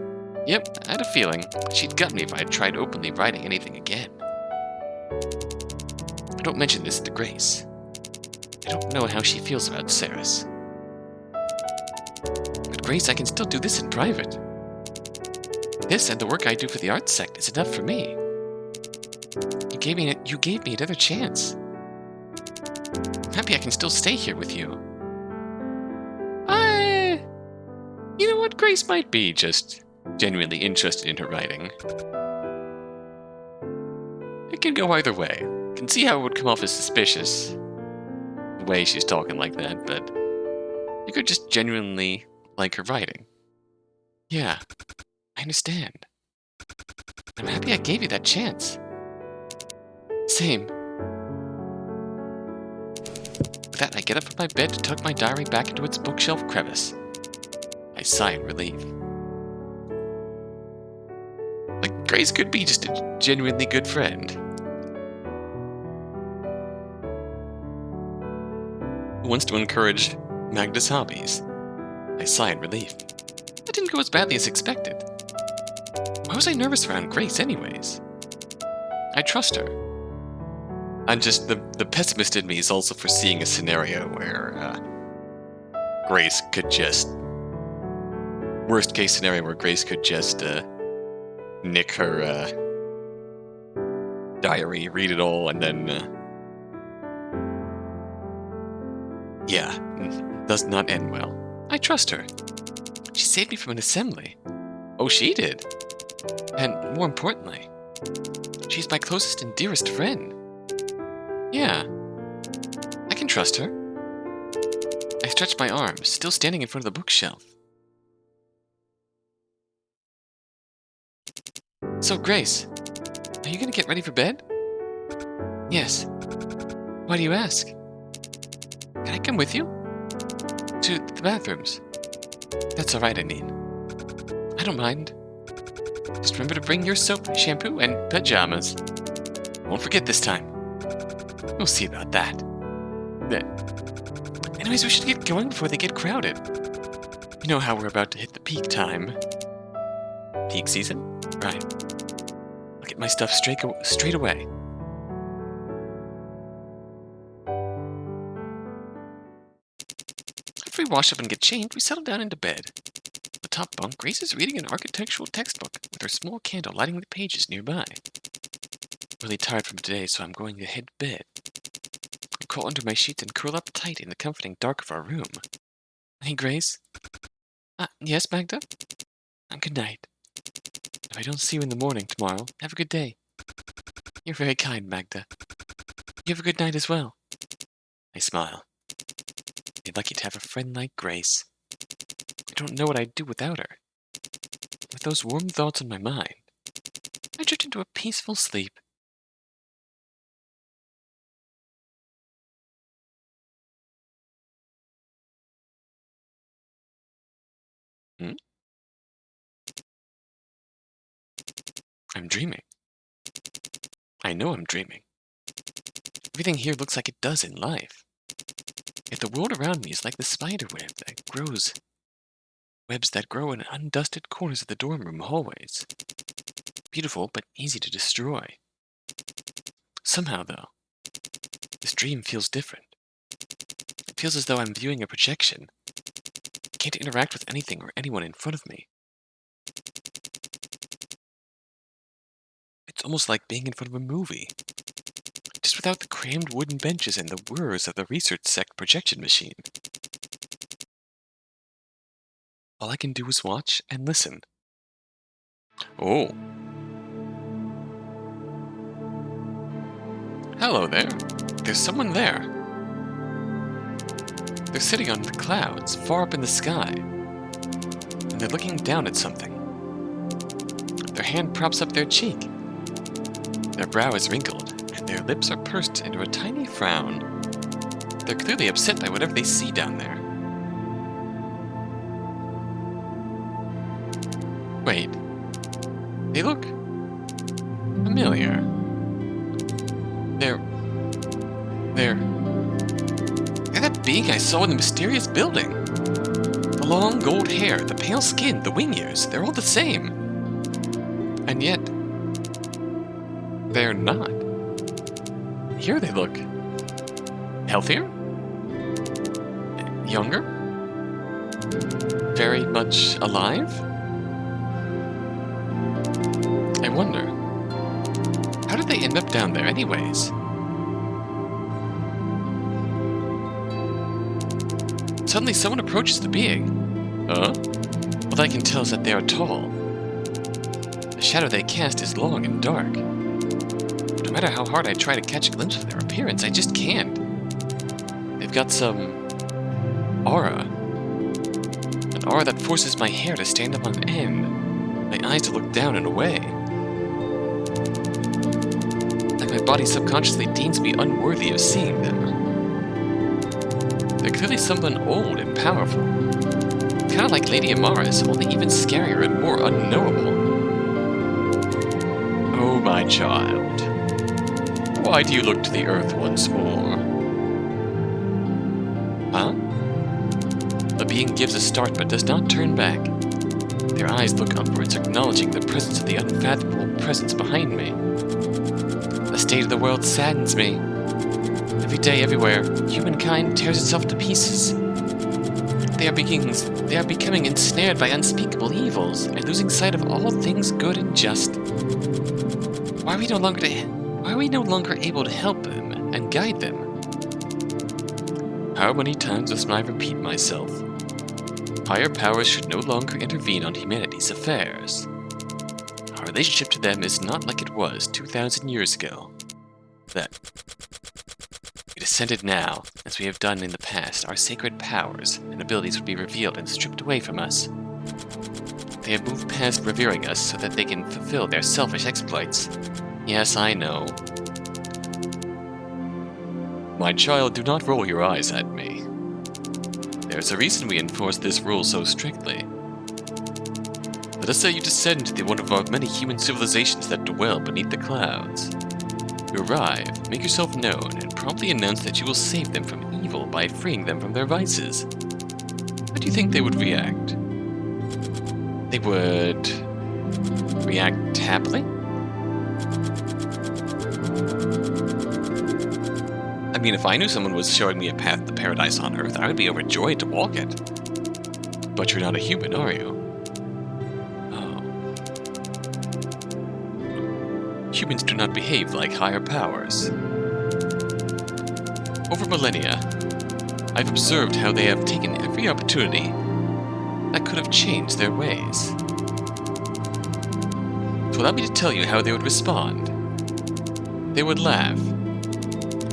Yep, I had a feeling. She'd gut me if I had tried openly writing anything again. I don't mention this to Grace. I don't know how she feels about Saris. But Grace, I can still do this in private. This and the work I do for the art sect is enough for me. You gave me another chance. I'm happy I can still stay here with you. You know what? Grace might be just genuinely interested in her writing. It can go either way. I can see how it would come off as suspicious, the way she's talking like that, but you could just genuinely like her writing. Yeah, I understand. I'm happy I gave you that chance. Same. that, I get up from my bed to tuck my diary back into its bookshelf crevice. I sigh in relief. Like, Grace could be just a genuinely good friend. Who wants to encourage Magda's hobbies? I sigh in relief. That didn't go as badly as expected. Why was I nervous around Grace anyways? I trust her. I'm just, the pessimist in me is also foreseeing a scenario where Grace could just, worst case scenario where Grace could just nick her diary, read it all, and then yeah, does not end well. I trust her. She saved me from an assembly. Oh, she did. And more importantly, she's my closest and dearest friend. Yeah, I can trust her. I stretched my arms, still standing in front of the bookshelf. So, Grace, are you gonna get ready for bed? Yes. Why do you ask? Can I come with you? To the bathrooms. That's alright, I mean. I don't mind. Just remember to bring your soap, shampoo, and pajamas. Won't forget this time. We'll see about that. Anyways, we should get going before they get crowded. You know how we're about to hit the peak time. Peak season? Right. I'll get my stuff straight away. After we wash up and get changed, we settle down into bed. The top bunk, Grace is reading an architectural textbook with her small candle lighting the pages nearby. I'm really tired from today, so I'm going to head to bed. I crawl under my sheets and curl up tight in the comforting dark of our room. Hey, Grace? Yes, Magda? Good night. If I don't see you in the morning tomorrow, have a good day. You're very kind, Magda. You have a good night as well. I smile. You're lucky to have a friend like Grace. I don't know what I'd do without her. With those warm thoughts in my mind, I drift into a peaceful sleep. I'm dreaming. I know I'm dreaming. Everything here looks like it does in life. Yet the world around me is like the spider web that grows. Webs that grow in undusted corners of the dorm room hallways. Beautiful, but easy to destroy. Somehow, though, this dream feels different. It feels as though I'm viewing a projection. I can't interact with anything or anyone in front of me. It's almost like being in front of a movie. Just without the crammed wooden benches and the whirs of the research sect projection machine. All I can do is watch and listen. Oh. Hello there. There's someone there. They're sitting on the clouds, far up in the sky. And they're looking down at something. Their hand props up their cheek. Their brow is wrinkled, and their lips are pursed into a tiny frown. They're clearly upset by whatever they see down there. Wait. They look familiar. They're that being I saw in the mysterious building. The long gold hair, the pale skin, the wing ears, they're all the same. And yet, they're not. Here they look healthier? Younger? Very much alive? I wonder, how did they end up down there anyways? Suddenly someone approaches the being. Huh? What I can tell is that they are tall. The shadow they cast is long and dark. No matter how hard I try to catch a glimpse of their appearance, I just can't. They've got some aura. An aura that forces my hair to stand up on end, my eyes to look down and away. Like my body subconsciously deems me unworthy of seeing them. clearly someone old and powerful. Kind of like Lady Amaris, only even scarier and more unknowable. Oh, my child. Why do you look to the earth once more? Huh? The being gives a start but does not turn back. Their eyes look upwards, acknowledging the presence of the unfathomable presence behind me. The state of the world saddens me. Every day, everywhere, humankind tears itself to pieces. They are becoming ensnared by unspeakable evils, and losing sight of all things good and just. Why are we no longer able to help them and guide them? How many times must I repeat myself? Higher powers should no longer intervene on humanity's affairs. Our relationship to them is not like it was 2,000 years ago. That we descended now, as we have done in the past, our sacred powers and abilities would be revealed and stripped away from us. They have moved past revering us so that they can fulfill their selfish exploits. Yes, I know. My child, do not roll your eyes at me. There's a reason we enforce this rule so strictly. Let us say you descend to one of our many human civilizations that dwell beneath the clouds. You arrive, make yourself known, and promptly announce that you will save them from evil by freeing them from their vices. How do you think they would react? They would react happily? I mean, if I knew someone was showing me a path to paradise on Earth, I would be overjoyed to walk it. But you're not a human, are you? Oh. Humans do not behave like higher powers. Over millennia, I've observed how they have taken every opportunity that could have changed their ways. So allow me to tell you how they would respond. They would laugh.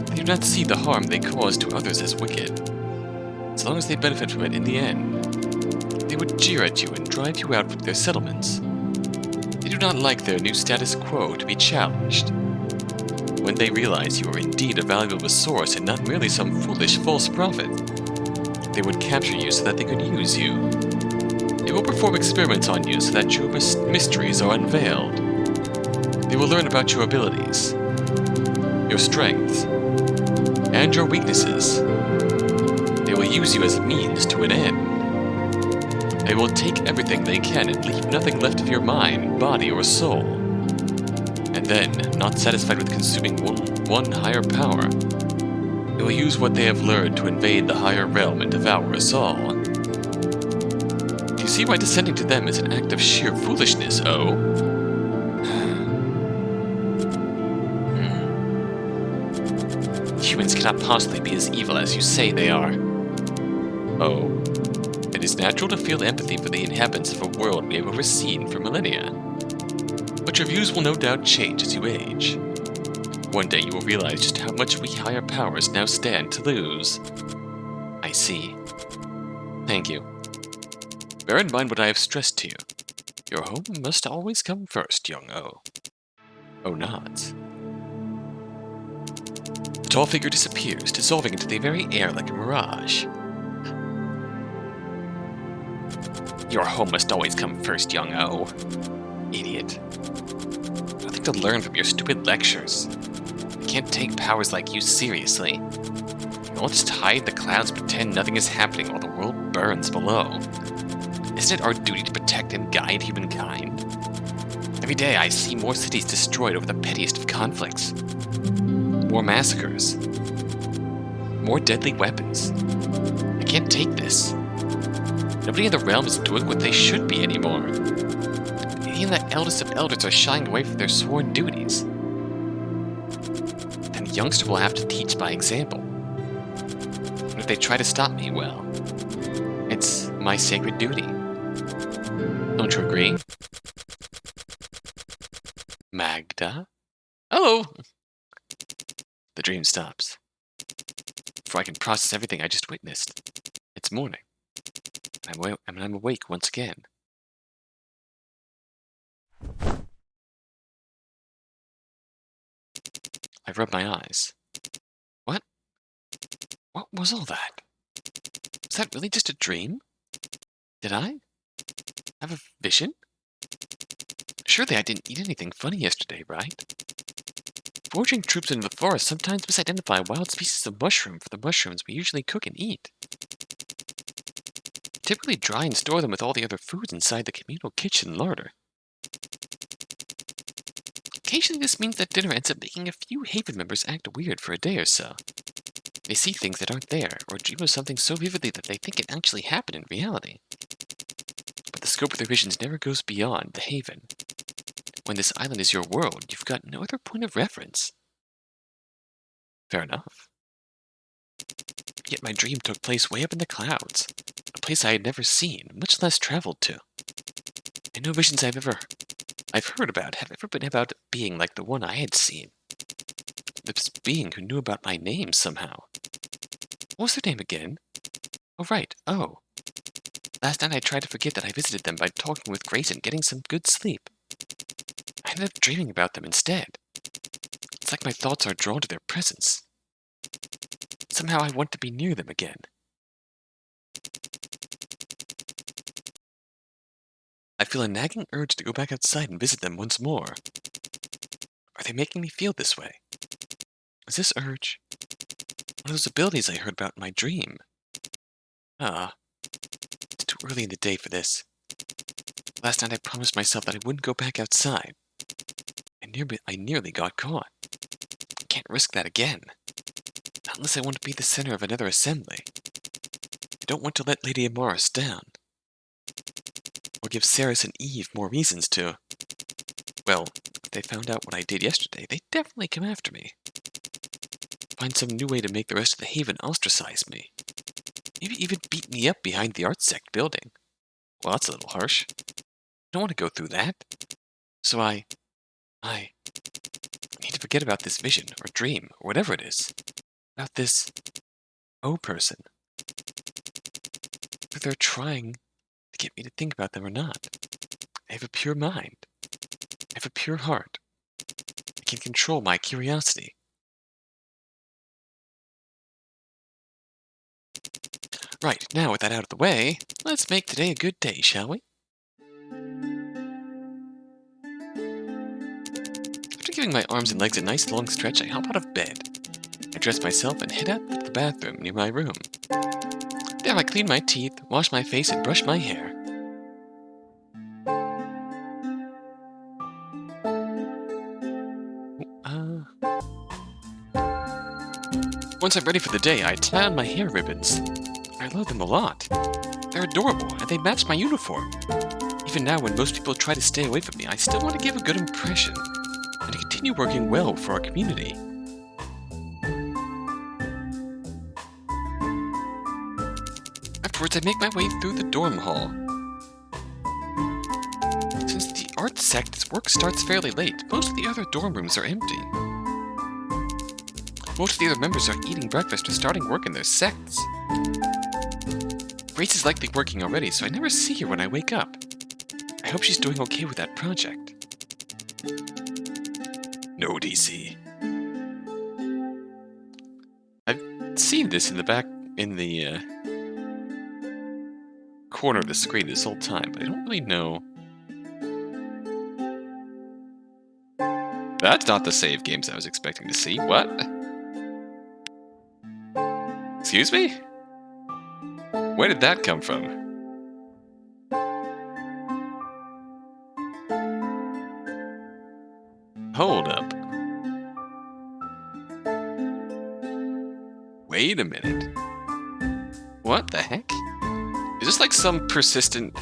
They do not see the harm they cause to others as wicked. As long as they benefit from it in the end, they would jeer at you and drive you out from their settlements. They do not like their new status quo to be challenged. When they realize you are indeed a valuable resource and not merely some foolish false prophet, they would capture you so that they could use you. They will perform experiments on you so that your mysteries are unveiled. They will learn about your abilities, your strengths, and your weaknesses. They will use you as a means to an end. They will take everything they can and leave nothing left of your mind, body, or soul. And then, not satisfied with consuming one higher power, they will use what they have learned to invade the higher realm and devour us all. Do you see why descending to them is an act of sheer foolishness, oh? Humans cannot possibly be as evil as you say they are. Oh, it is natural to feel empathy for the inhabitants of a world we have overseen for millennia. But your views will no doubt change as you age. One day you will realize just how much we higher powers now stand to lose. I see. Thank you. Bear in mind what I have stressed to you. Your home must always come first, young O. O nods. The tall figure disappears, dissolving into the very air like a mirage. Your home must always come first, young O. Idiot. Nothing to learn from your stupid lectures. I can't take powers like you seriously. You all just hide in the clouds and pretend nothing is happening while the world burns below. Isn't it our duty to protect and guide humankind? Every day I see more cities destroyed over the pettiest of conflicts. More massacres. More deadly weapons. I can't take this. Nobody in the realm is doing what they should be anymore. Even the eldest of elders are shying away from their sworn duties. Then the youngster will have to teach by example. And if they try to stop me, well, it's my sacred duty. Don't you agree? Magda? Oh! The dream stops. Before I can process everything I just witnessed, it's morning. I'm awake once again. I rub my eyes. What? What was all that? that really just a dream? Did I have a vision? Surely I didn't eat anything funny yesterday, right? Foraging troops into the forest sometimes misidentify wild species of mushroom for the mushrooms we usually cook and eat. Typically dry and store them with all the other foods inside the communal kitchen larder. Occasionally this means that dinner ends up making a few Haven members act weird for a day or so. They see things that aren't there, or dream of something so vividly that they think it actually happened in reality. But the scope of their visions never goes beyond the Haven. When this island is your world, you've got no other point of reference. Fair enough. Yet my dream took place way up in the clouds, a place I had never seen, much less traveled to. And no visions I've heard about have ever been about a being like the one I had seen. This being who knew about my name somehow. What was their name again? Oh, right. Oh. Last night I tried to forget that I visited them by talking with Grace and getting some good sleep. I ended up dreaming about them instead. It's like my thoughts are drawn to their presence. Somehow I want to be near them again. I feel a nagging urge to go back outside and visit them once more. Are they making me feel this way? Is this urge one of those abilities I heard about in my dream? It's too early in the day for this. Last night I promised myself that I wouldn't go back outside. I nearly got caught. I can't risk that again. Not unless I want to be the center of another assembly. I don't want to let Lady Amaris down. Or give Ceres and Eve more reasons to... Well, if they found out what I did yesterday, they'd definitely come after me. Find some new way to make the rest of the Haven ostracize me. Maybe even beat me up behind the art sect building. Well, that's a little harsh. I don't want to go through that. So I need to forget about this vision, or dream, or whatever it is. About this person. Whether they're trying to get me to think about them or not. I have a pure mind. I have a pure heart. I can control my curiosity. Right, now with that out of the way, let's make today a good day, shall we? After giving my arms and legs a nice long stretch, I hop out of bed. I dress myself and head out to the bathroom near my room. There I clean my teeth, wash my face, and brush my hair. Once I'm ready for the day, I tie on my hair ribbons. I love them a lot. They're adorable, and they match my uniform. Even now, when most people try to stay away from me, I still want to give a good impression, and to continue working well for our community. Afterwards, I make my way through the dorm hall. Since the art sect's work starts fairly late, most of the other dorm rooms are empty. Most of the other members are eating breakfast or starting work in their sects. Grace is likely working already, so I never see her when I wake up. I hope she's doing okay with that project. No DC. I've seen this in the corner of the screen this whole time, but I don't really know. That's not the save games I was expecting to see. What? Excuse me? Where did that come from? Hold up. Wait a minute. What the heck? Is this like some persistent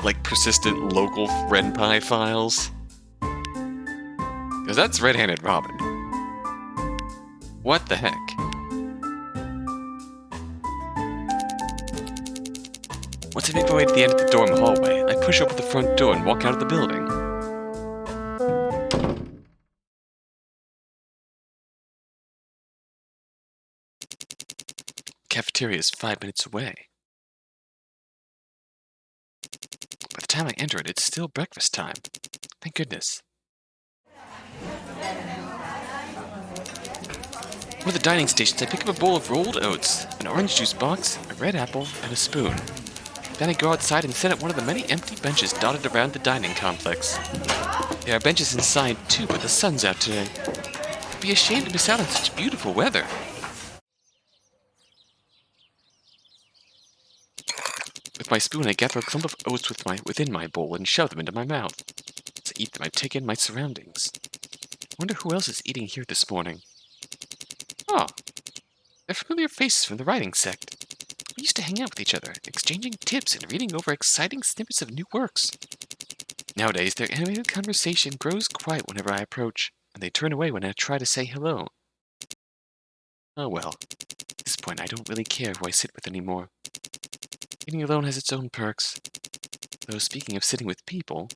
local RenPy files? Because that's Red-Handed Robin. What the heck? Once I make my way to the end of the dorm hallway, I push open the front door and walk out of the building. The cafeteria is 5 minutes away. By the time I enter it, it's still breakfast time. Thank goodness. One of the dining stations, I pick up a bowl of rolled oats, an orange juice box, a red apple, and a spoon. Then I go outside and sit at one of the many empty benches dotted around the dining complex. There are benches inside too, but the sun's out today. I'd be ashamed to miss out on such beautiful weather. With my spoon, I gather a clump of oats within my bowl and shove them into my mouth. As I eat them, I take in my surroundings. I wonder who else is eating here this morning. Oh, they're familiar faces from the writing sect. We used to hang out with each other, exchanging tips and reading over exciting snippets of new works. Nowadays, their animated conversation grows quiet whenever I approach, and they turn away when I try to say hello. Oh well, at this point I don't really care who I sit with anymore. Eating alone has its own perks. Though speaking of sitting with people,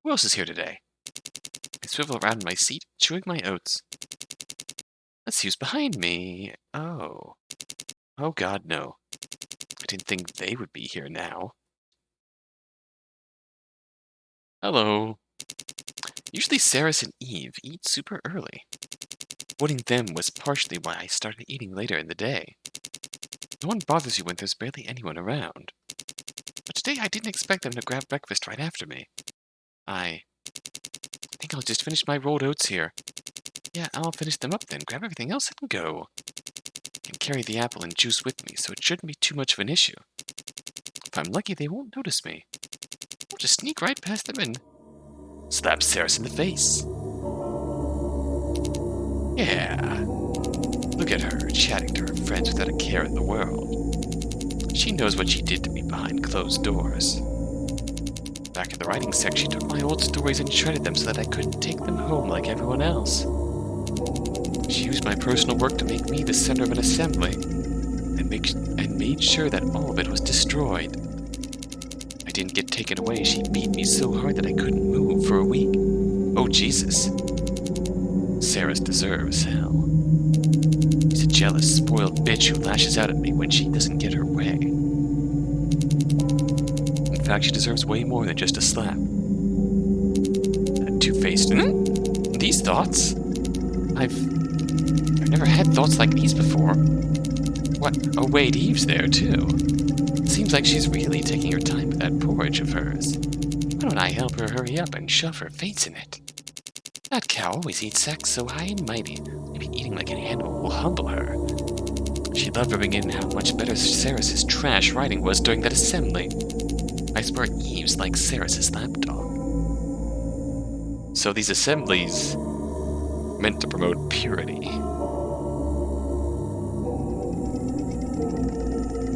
who else is here today? I swivel around in my seat, chewing my oats. Let's see who's behind me. Oh God, no. I didn't think they would be here now. Hello. Usually Saris and Eve eat super early. Avoiding them was partially why I started eating later in the day. No one bothers you when there's barely anyone around. But today I didn't expect them to grab breakfast right after me. I think I'll just finish my rolled oats here. Yeah, I'll finish them up then, grab everything else and go. I can carry the apple and juice with me, so it shouldn't be too much of an issue. If I'm lucky, they won't notice me. I'll just sneak right past them and slap Saris in the face. Yeah. Look at her, chatting to her friends without a care in the world. She knows what she did to me behind closed doors. Back in the writing sect, she took my old stories and shredded them so that I couldn't take them home like everyone else. She used my personal work to make me the center of an assembly, and made sure that all of it was destroyed. I didn't get taken away. She beat me so hard that I couldn't move for a week. Oh, Jesus. Saris deserves hell. She's a jealous, spoiled bitch who lashes out at me when she doesn't get her way. In fact, she deserves way more than just a slap. That two-faced, these thoughts? I've never had thoughts like these before. What? Oh wait, Eve's there too. Seems like she's really taking her time with that porridge of hers. Why don't I help her hurry up and shove her face in it? That cow always eats sex so high and mighty. Maybe eating like an animal will humble her. She loved rubbing in how much better Saris's trash writing was during that assembly. I swear Eve's like Saris's lapdog. So these assemblies meant to promote purity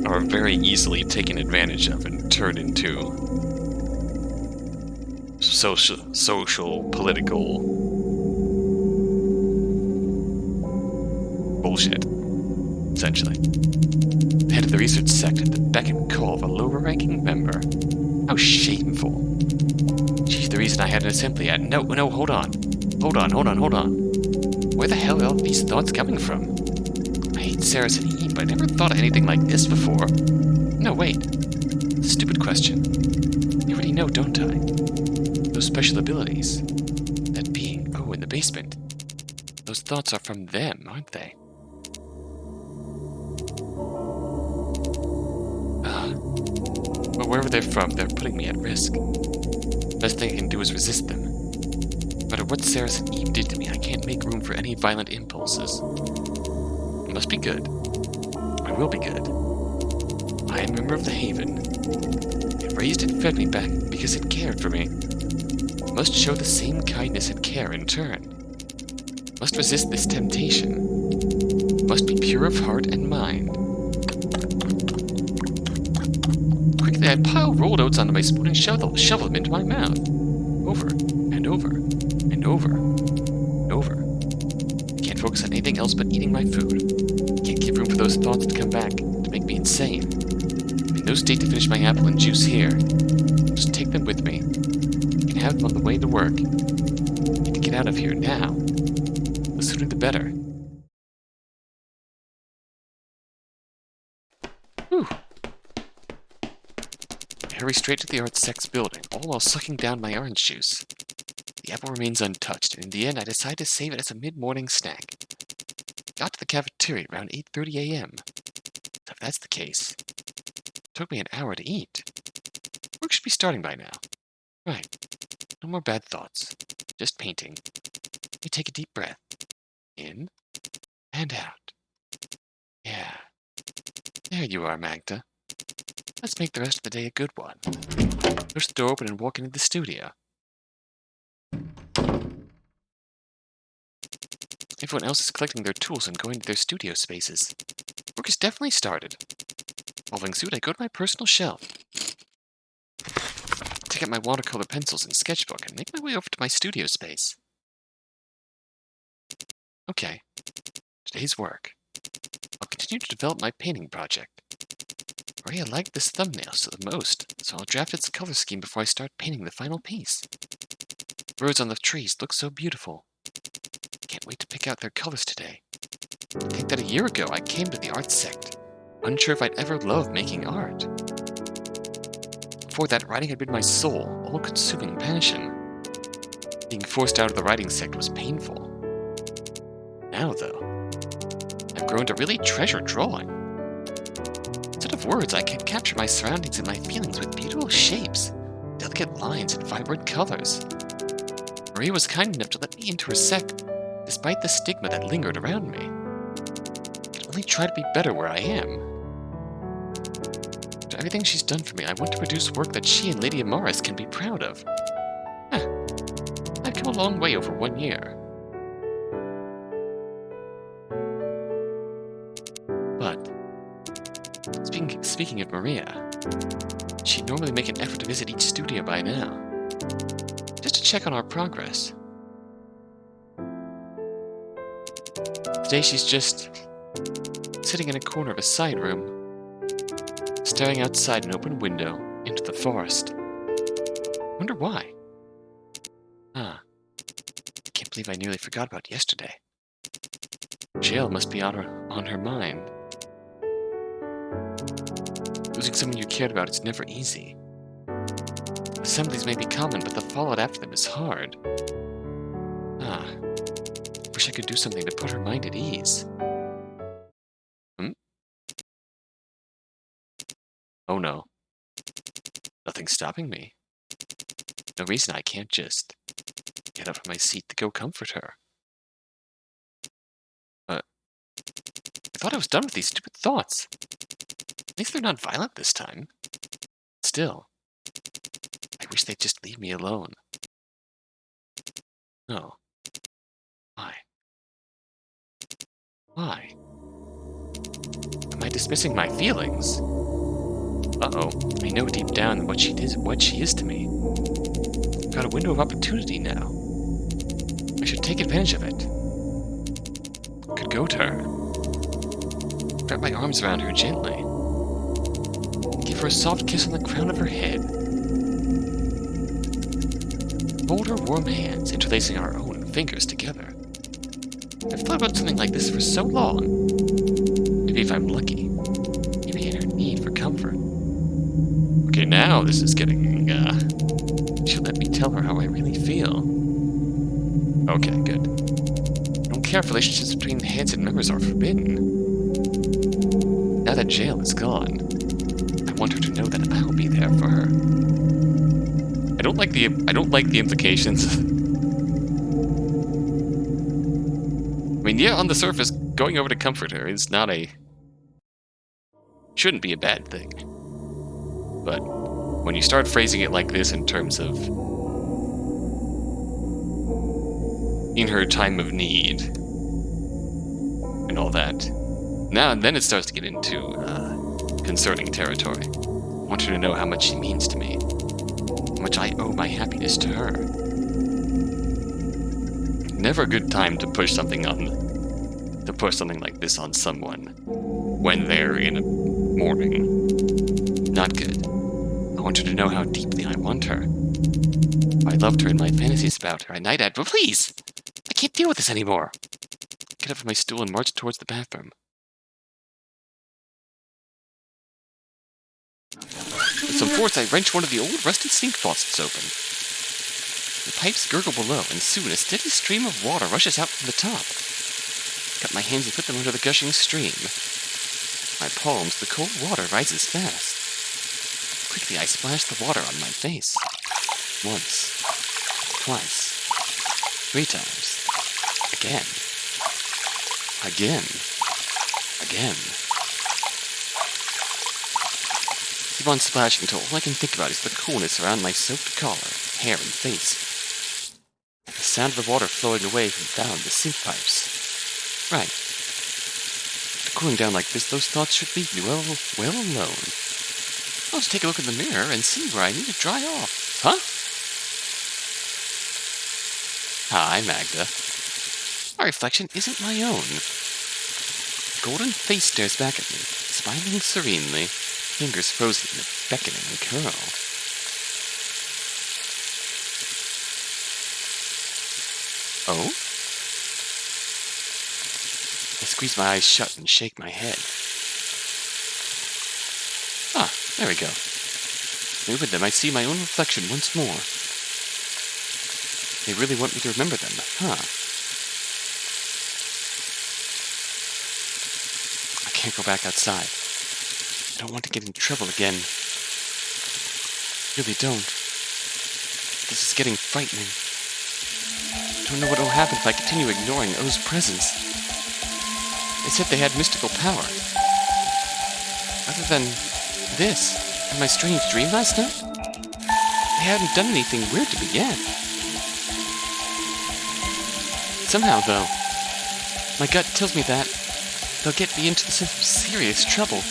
are very easily taken advantage of and turned into social, political bullshit, essentially. The head of the research sect at the beck and call of a lower-ranking member. How shameful. She's the reason I had an assembly at. No, hold on. Hold on. Where the hell are all these thoughts coming from? I hate Saris and Eve, but I never thought of anything like this before. No, wait. It's a stupid question. I already know, don't I? Those special abilities. That being, in the basement. Those thoughts are from them, aren't they? But wherever they're from, they're putting me at risk. Best thing I can do is resist them. No matter what Saris and Eve did to me, I can't make room for any violent impulses. I must be good. I will be good. I am a member of the Haven. It raised and fed me back because it cared for me. I must show the same kindness and care in turn. Must resist this temptation. Must be pure of heart and mind. Quickly, I pile rolled oats onto my spoon and shovel them into my mouth. Over and over and over and over. I can't focus on anything else but eating my food. I can't give room for those thoughts to come back, to make me insane. I'm in no state to finish my apple and juice here. I'll just take them with me. I can have them on the way to work. I need to get out of here now. The sooner the better. Whew. I hurry straight to the Art Sec's building, all while sucking down my orange juice. The apple remains untouched, and in the end I decide to save it as a mid-morning snack. Got to the cafeteria around 8:30 a.m. So if that's the case, it took me an hour to eat. Work should be starting by now. Right. No more bad thoughts. Just painting. Let me take a deep breath. In and out. Yeah. There you are, Magda. Let's make the rest of the day a good one. Push the door open and walk into the studio. Everyone else is collecting their tools and going to their studio spaces. Work has definitely started. Following suit, I go to my personal shelf. Take out my watercolor pencils and sketchbook and make my way over to my studio space. Okay. Today's work. I'll continue to develop my painting project. Maria liked this thumbnail the most, so I'll draft its color scheme before I start painting the final piece. Birds on the trees look so beautiful. Can't wait to pick out their colors today. I think that a year ago I came to the art sect, unsure if I'd ever love making art. Before that, writing had been my sole, all-consuming passion. Being forced out of the writing sect was painful. Now, though, I've grown to really treasure drawing. Instead of words, I can capture my surroundings and my feelings with beautiful shapes, delicate lines, and vibrant colors. Maria was kind enough to let me into her sect, despite the stigma that lingered around me. I can only try to be better where I am. After everything she's done for me, I want to produce work that she and Lady Amaris can be proud of. I've come a long way over 1 year. But, speaking of Maria, she'd normally make an effort to visit each studio by now, just to check on our progress. Today she's just sitting in a corner of a side room, staring outside an open window into the forest. Wonder why? I can't believe I nearly forgot about yesterday. Jail must be on her mind. Losing someone you cared about is never easy. Assemblies may be common, but the fallout after them is hard. Wish I could do something to put her mind at ease. Oh no. Nothing's stopping me. No reason I can't just get up from my seat to go comfort her. I thought I was done with these stupid thoughts. At least they're not violent this time. Still, I wish they'd just leave me alone. No. Why? Why? Am I dismissing my feelings? Uh-oh, I know deep down what she is to me. I've got a window of opportunity now. I should take advantage of it. I could go to her. Wrap my arms around her gently. Give her a soft kiss on the crown of her head. Hold her warm hands, interlacing our own fingers together. I've thought about something like this for so long. Maybe if I'm lucky, maybe in her need for comfort. Okay, now this is getting, she'll let me tell her how I really feel. Okay, good. I don't care if relationships between heads and members are forbidden. Now that Jail is gone, I want her to know that I'll be there for her. I don't like the implications. I mean, yeah, on the surface, going over to comfort her is shouldn't be a bad thing. But when you start phrasing it like this in terms of in her time of need and all that, now and then it starts to get into concerning territory. I want her to know how much she means to me, how much I owe my happiness to her. Never a good time to push something like this on someone when they're in mourning. Not good. I want her to know how deeply I want her. I loved her in my fantasies about her. I night at, but please! I can't deal with this anymore. Get up from my stool and march towards the bathroom. With some force, I wrench one of the old rusted sink faucets open. The pipes gurgle below, and soon a steady stream of water rushes out from the top. Cut my hands and put them under the gushing stream. My palms, the cold water rises fast. Quickly I splash the water on my face. Once. Twice. 3 times. Again. Again. Again. Keep on splashing until all I can think about is the coolness around my soaked collar, hair, and face. The sound of the water flowing away from down the sink pipes. Right. After cooling down like this, those thoughts should leave me well alone. I'll just take a look in the mirror and see where I need to dry off. Huh? Hi, Magda. My reflection isn't my own. The golden face stares back at me, smiling serenely, fingers frozen in a beckoning curl. Oh? I squeeze my eyes shut and shake my head. Ah, there we go. Maybe with them I see my own reflection once more. They really want me to remember them, huh? I can't go back outside. I don't want to get in trouble again. Really don't. This is getting frightening. I don't know what will happen if I continue ignoring O's presence. They said they had mystical power. Other than this and my strange dream last night, they hadn't done anything weird to me yet. Somehow, though, my gut tells me that they'll get me into some serious trouble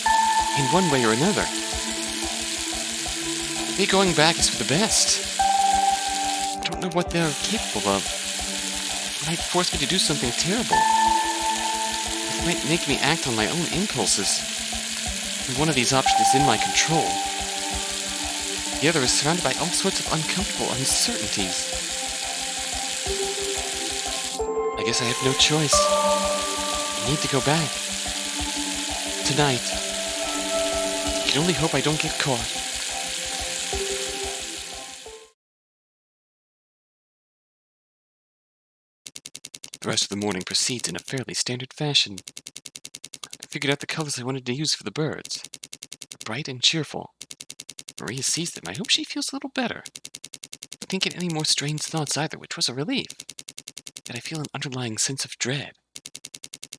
in one way or another. Maybe going back is for the best. I don't know what they're capable of. It might force me to do something terrible. It might make me act on my own impulses. And one of these options is in my control. The other is surrounded by all sorts of uncomfortable uncertainties. I guess I have no choice. I need to go back. Tonight. I can only hope I don't get caught. The rest of the morning proceeds in a fairly standard fashion. I figured out the colors I wanted to use for the birds. They're bright and cheerful. Maria sees them. I hope she feels a little better. I didn't get any more strange thoughts either, which was a relief. Yet I feel an underlying sense of dread.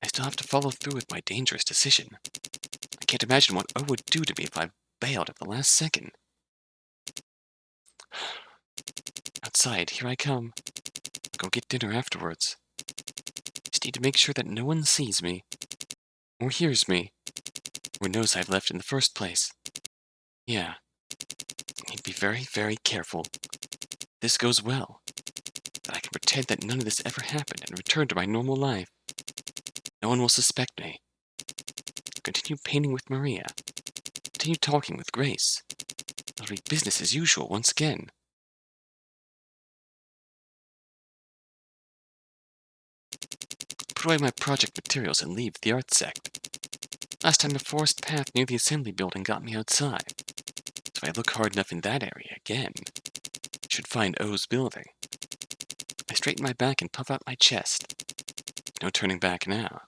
I still have to follow through with my dangerous decision. I can't imagine what O would do to me if I bailed at the last second. Outside, here I come. I'll go get dinner afterwards. Just need to make sure that no one sees me, or hears me, or knows I've left in the first place. Yeah. I need to be very, very careful. This goes well. That I can pretend that none of this ever happened and return to my normal life. No one will suspect me. I'll continue painting with Maria. Continue talking with Grace. It'll be business as usual once again. Put away my project materials and leave the art sect. Last time the forest path near the assembly building got me outside. So if I look hard enough in that area again, I should find O's building. I straighten my back and puff out my chest. No turning back now.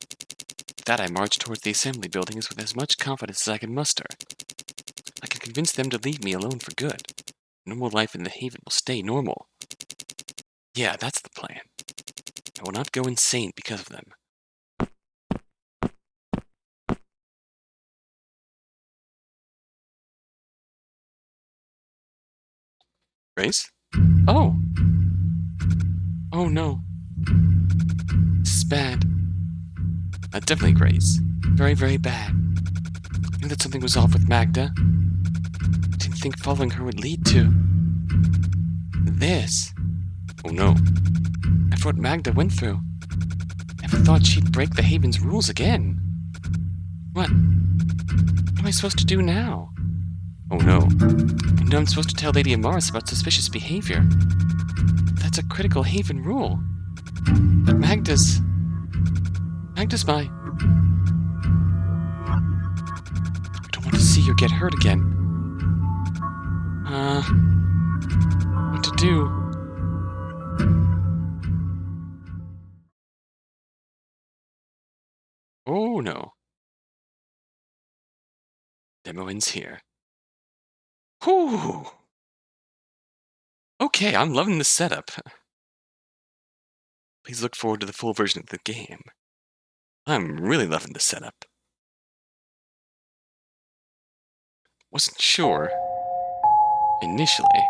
With that I march towards the assembly building with as much confidence as I can muster. I can convince them to leave me alone for good. Normal life in the Haven will stay normal. Yeah, that's the plan. I will not go insane because of them. Grace? Oh! Oh no. This is bad. Definitely Grace. Very, very bad. I knew that something was off with Magda. I didn't think following her would lead to this. Oh no. After what Magda went through, I never thought she'd break the Haven's rules again. What am I supposed to do now? Oh no. I know I'm supposed to tell Lady Amaris about suspicious behavior. That's a critical Haven rule. But Magda's my... I don't want to see her get hurt again. What to do? Oh no. Demo ends here. Whew. Okay, I'm loving the setup. Please look forward to the full version of the game. I'm really loving the setup. Wasn't sure initially.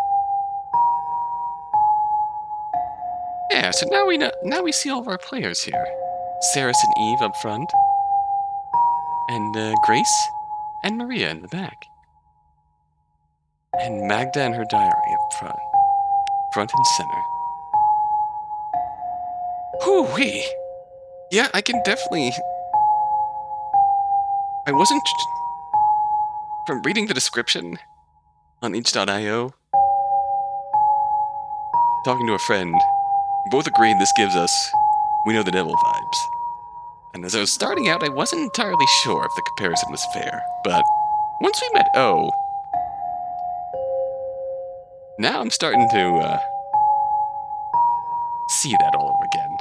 Yeah, so now we know. Now we see all of our players here. Saris and Eve up front, and Grace and Maria in the back, and Magda and her diary up front and center. Hoo-wee! Yeah, I can definitely. I wasn't from reading the description on itch.io. Talking to a friend, we both agreed this gives us We Know the Devil vibes. And as I was starting out, I wasn't entirely sure if the comparison was fair, but once we met O, now I'm starting to see that all over again.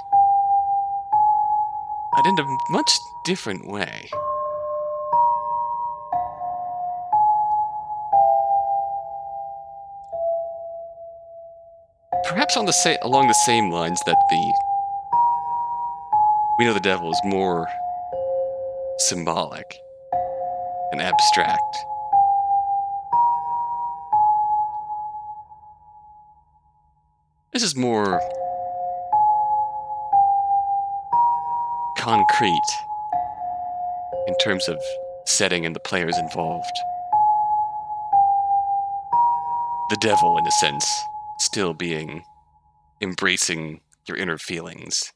But in a much different way. Perhaps along the same lines that the We Know the Devil is more symbolic and abstract. This is more concrete in terms of setting and the players involved. The devil, in a sense, still being embracing your inner feelings,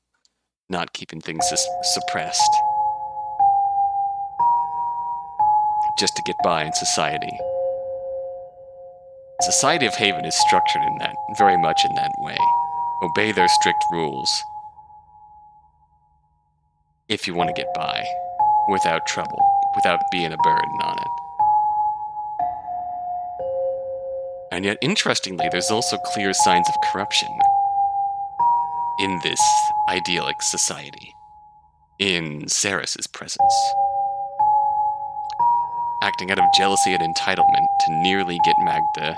not keeping things suppressed just to get by in society. Society of Haven is structured in that, very much in that way. Obey their strict rules if you want to get by, without trouble, without being a burden on it. And yet, interestingly, there's also clear signs of corruption in this idyllic society, in Saris's presence. Acting out of jealousy and entitlement to nearly get Magda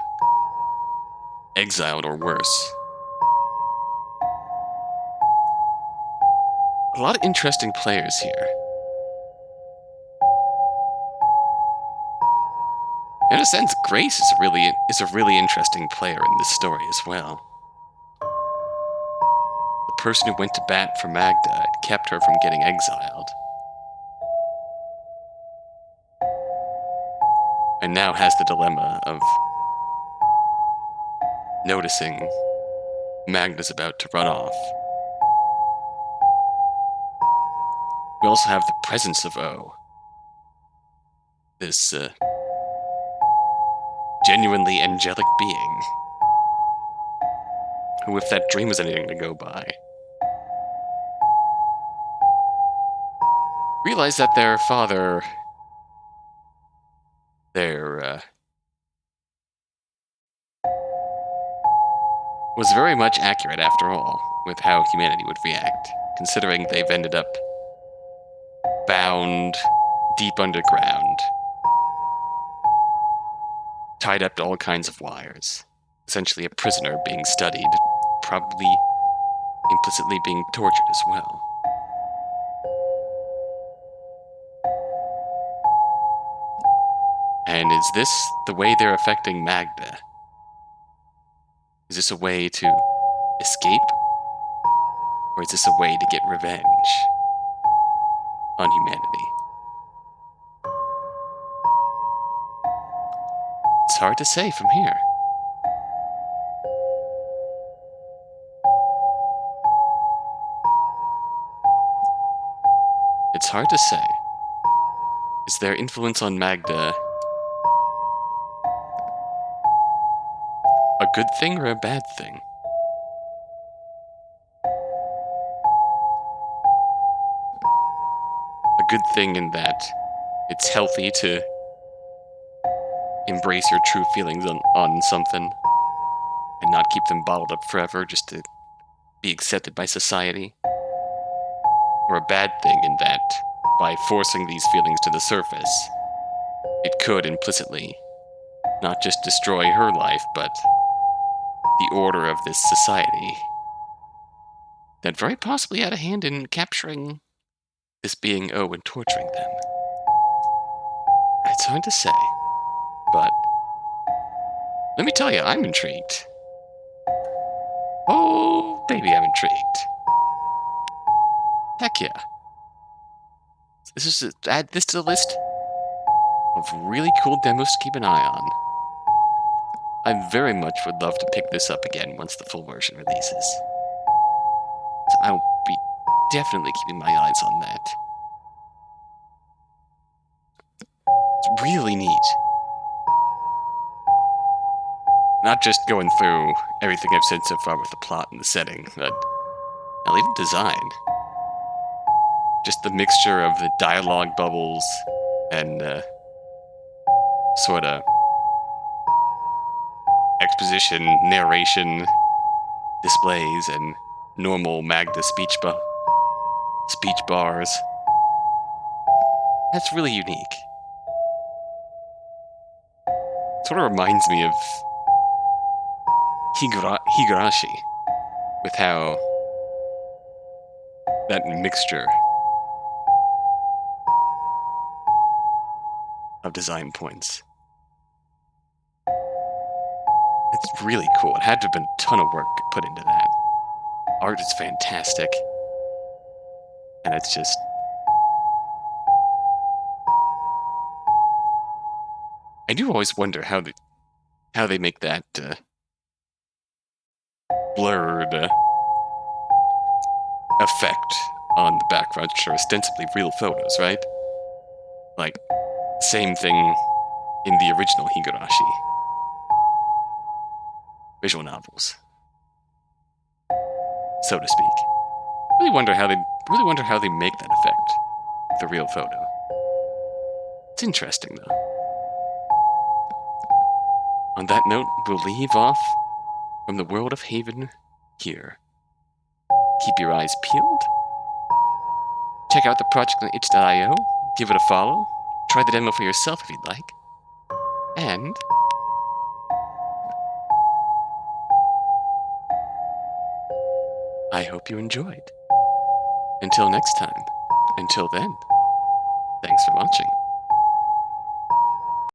exiled or worse. A lot of interesting players here. In a sense, Grace is a really interesting player in this story as well. The person who went to bat for Magda and kept her from getting exiled. And now has the dilemma of noticing Magda's about to run off. We also have the presence of O. This genuinely angelic being, who, if that dream was anything to go by, realized that their father, was very much accurate after all with how humanity would react, considering they've ended up bound deep underground, tied up to all kinds of wires, essentially a prisoner being studied, probably implicitly being tortured as well. And is this the way they're affecting Magda? Is this a way to escape? Or is this a way to get revenge on humanity? It's hard to say from here. It's hard to say. Is their influence on Magda a good thing or a bad thing? A good thing in that it's healthy to embrace your true feelings on something and not keep them bottled up forever just to be accepted by society. Or a bad thing in that by forcing these feelings to the surface, it could implicitly not just destroy her life, but the order of this society that very possibly had a hand in capturing this being O and torturing them. It's hard to say, but let me tell you, I'm intrigued. Oh, baby, I'm intrigued. Heck yeah. Add this to the list of really cool demos to keep an eye on. I very much would love to pick this up again once the full version releases. So I'll be definitely keeping my eyes on that. It's really neat. Not just going through everything I've said so far with the plot and the setting, but I'll even design. Just the mixture of the dialogue bubbles and sort of exposition, narration, displays, and normal Magda speech bars. That's really unique. Sort of reminds me of Higurashi, with how that mixture of design points. It's really cool. It had to have been a ton of work put into that. Art is fantastic. And it's just... I do always wonder how they make that blurred effect on the background, which are ostensibly real photos, right? Like, same thing in the original Higurashi visual novels, so to speak. Really wonder how they make that effect with the real photo. It's interesting, though. On that note, we'll leave off from the world of Haven here. Keep your eyes peeled. Check out the project on itch.io. Give it a follow. Try the demo for yourself if you'd like. And I hope you enjoyed. Until next time. Until then, thanks for watching.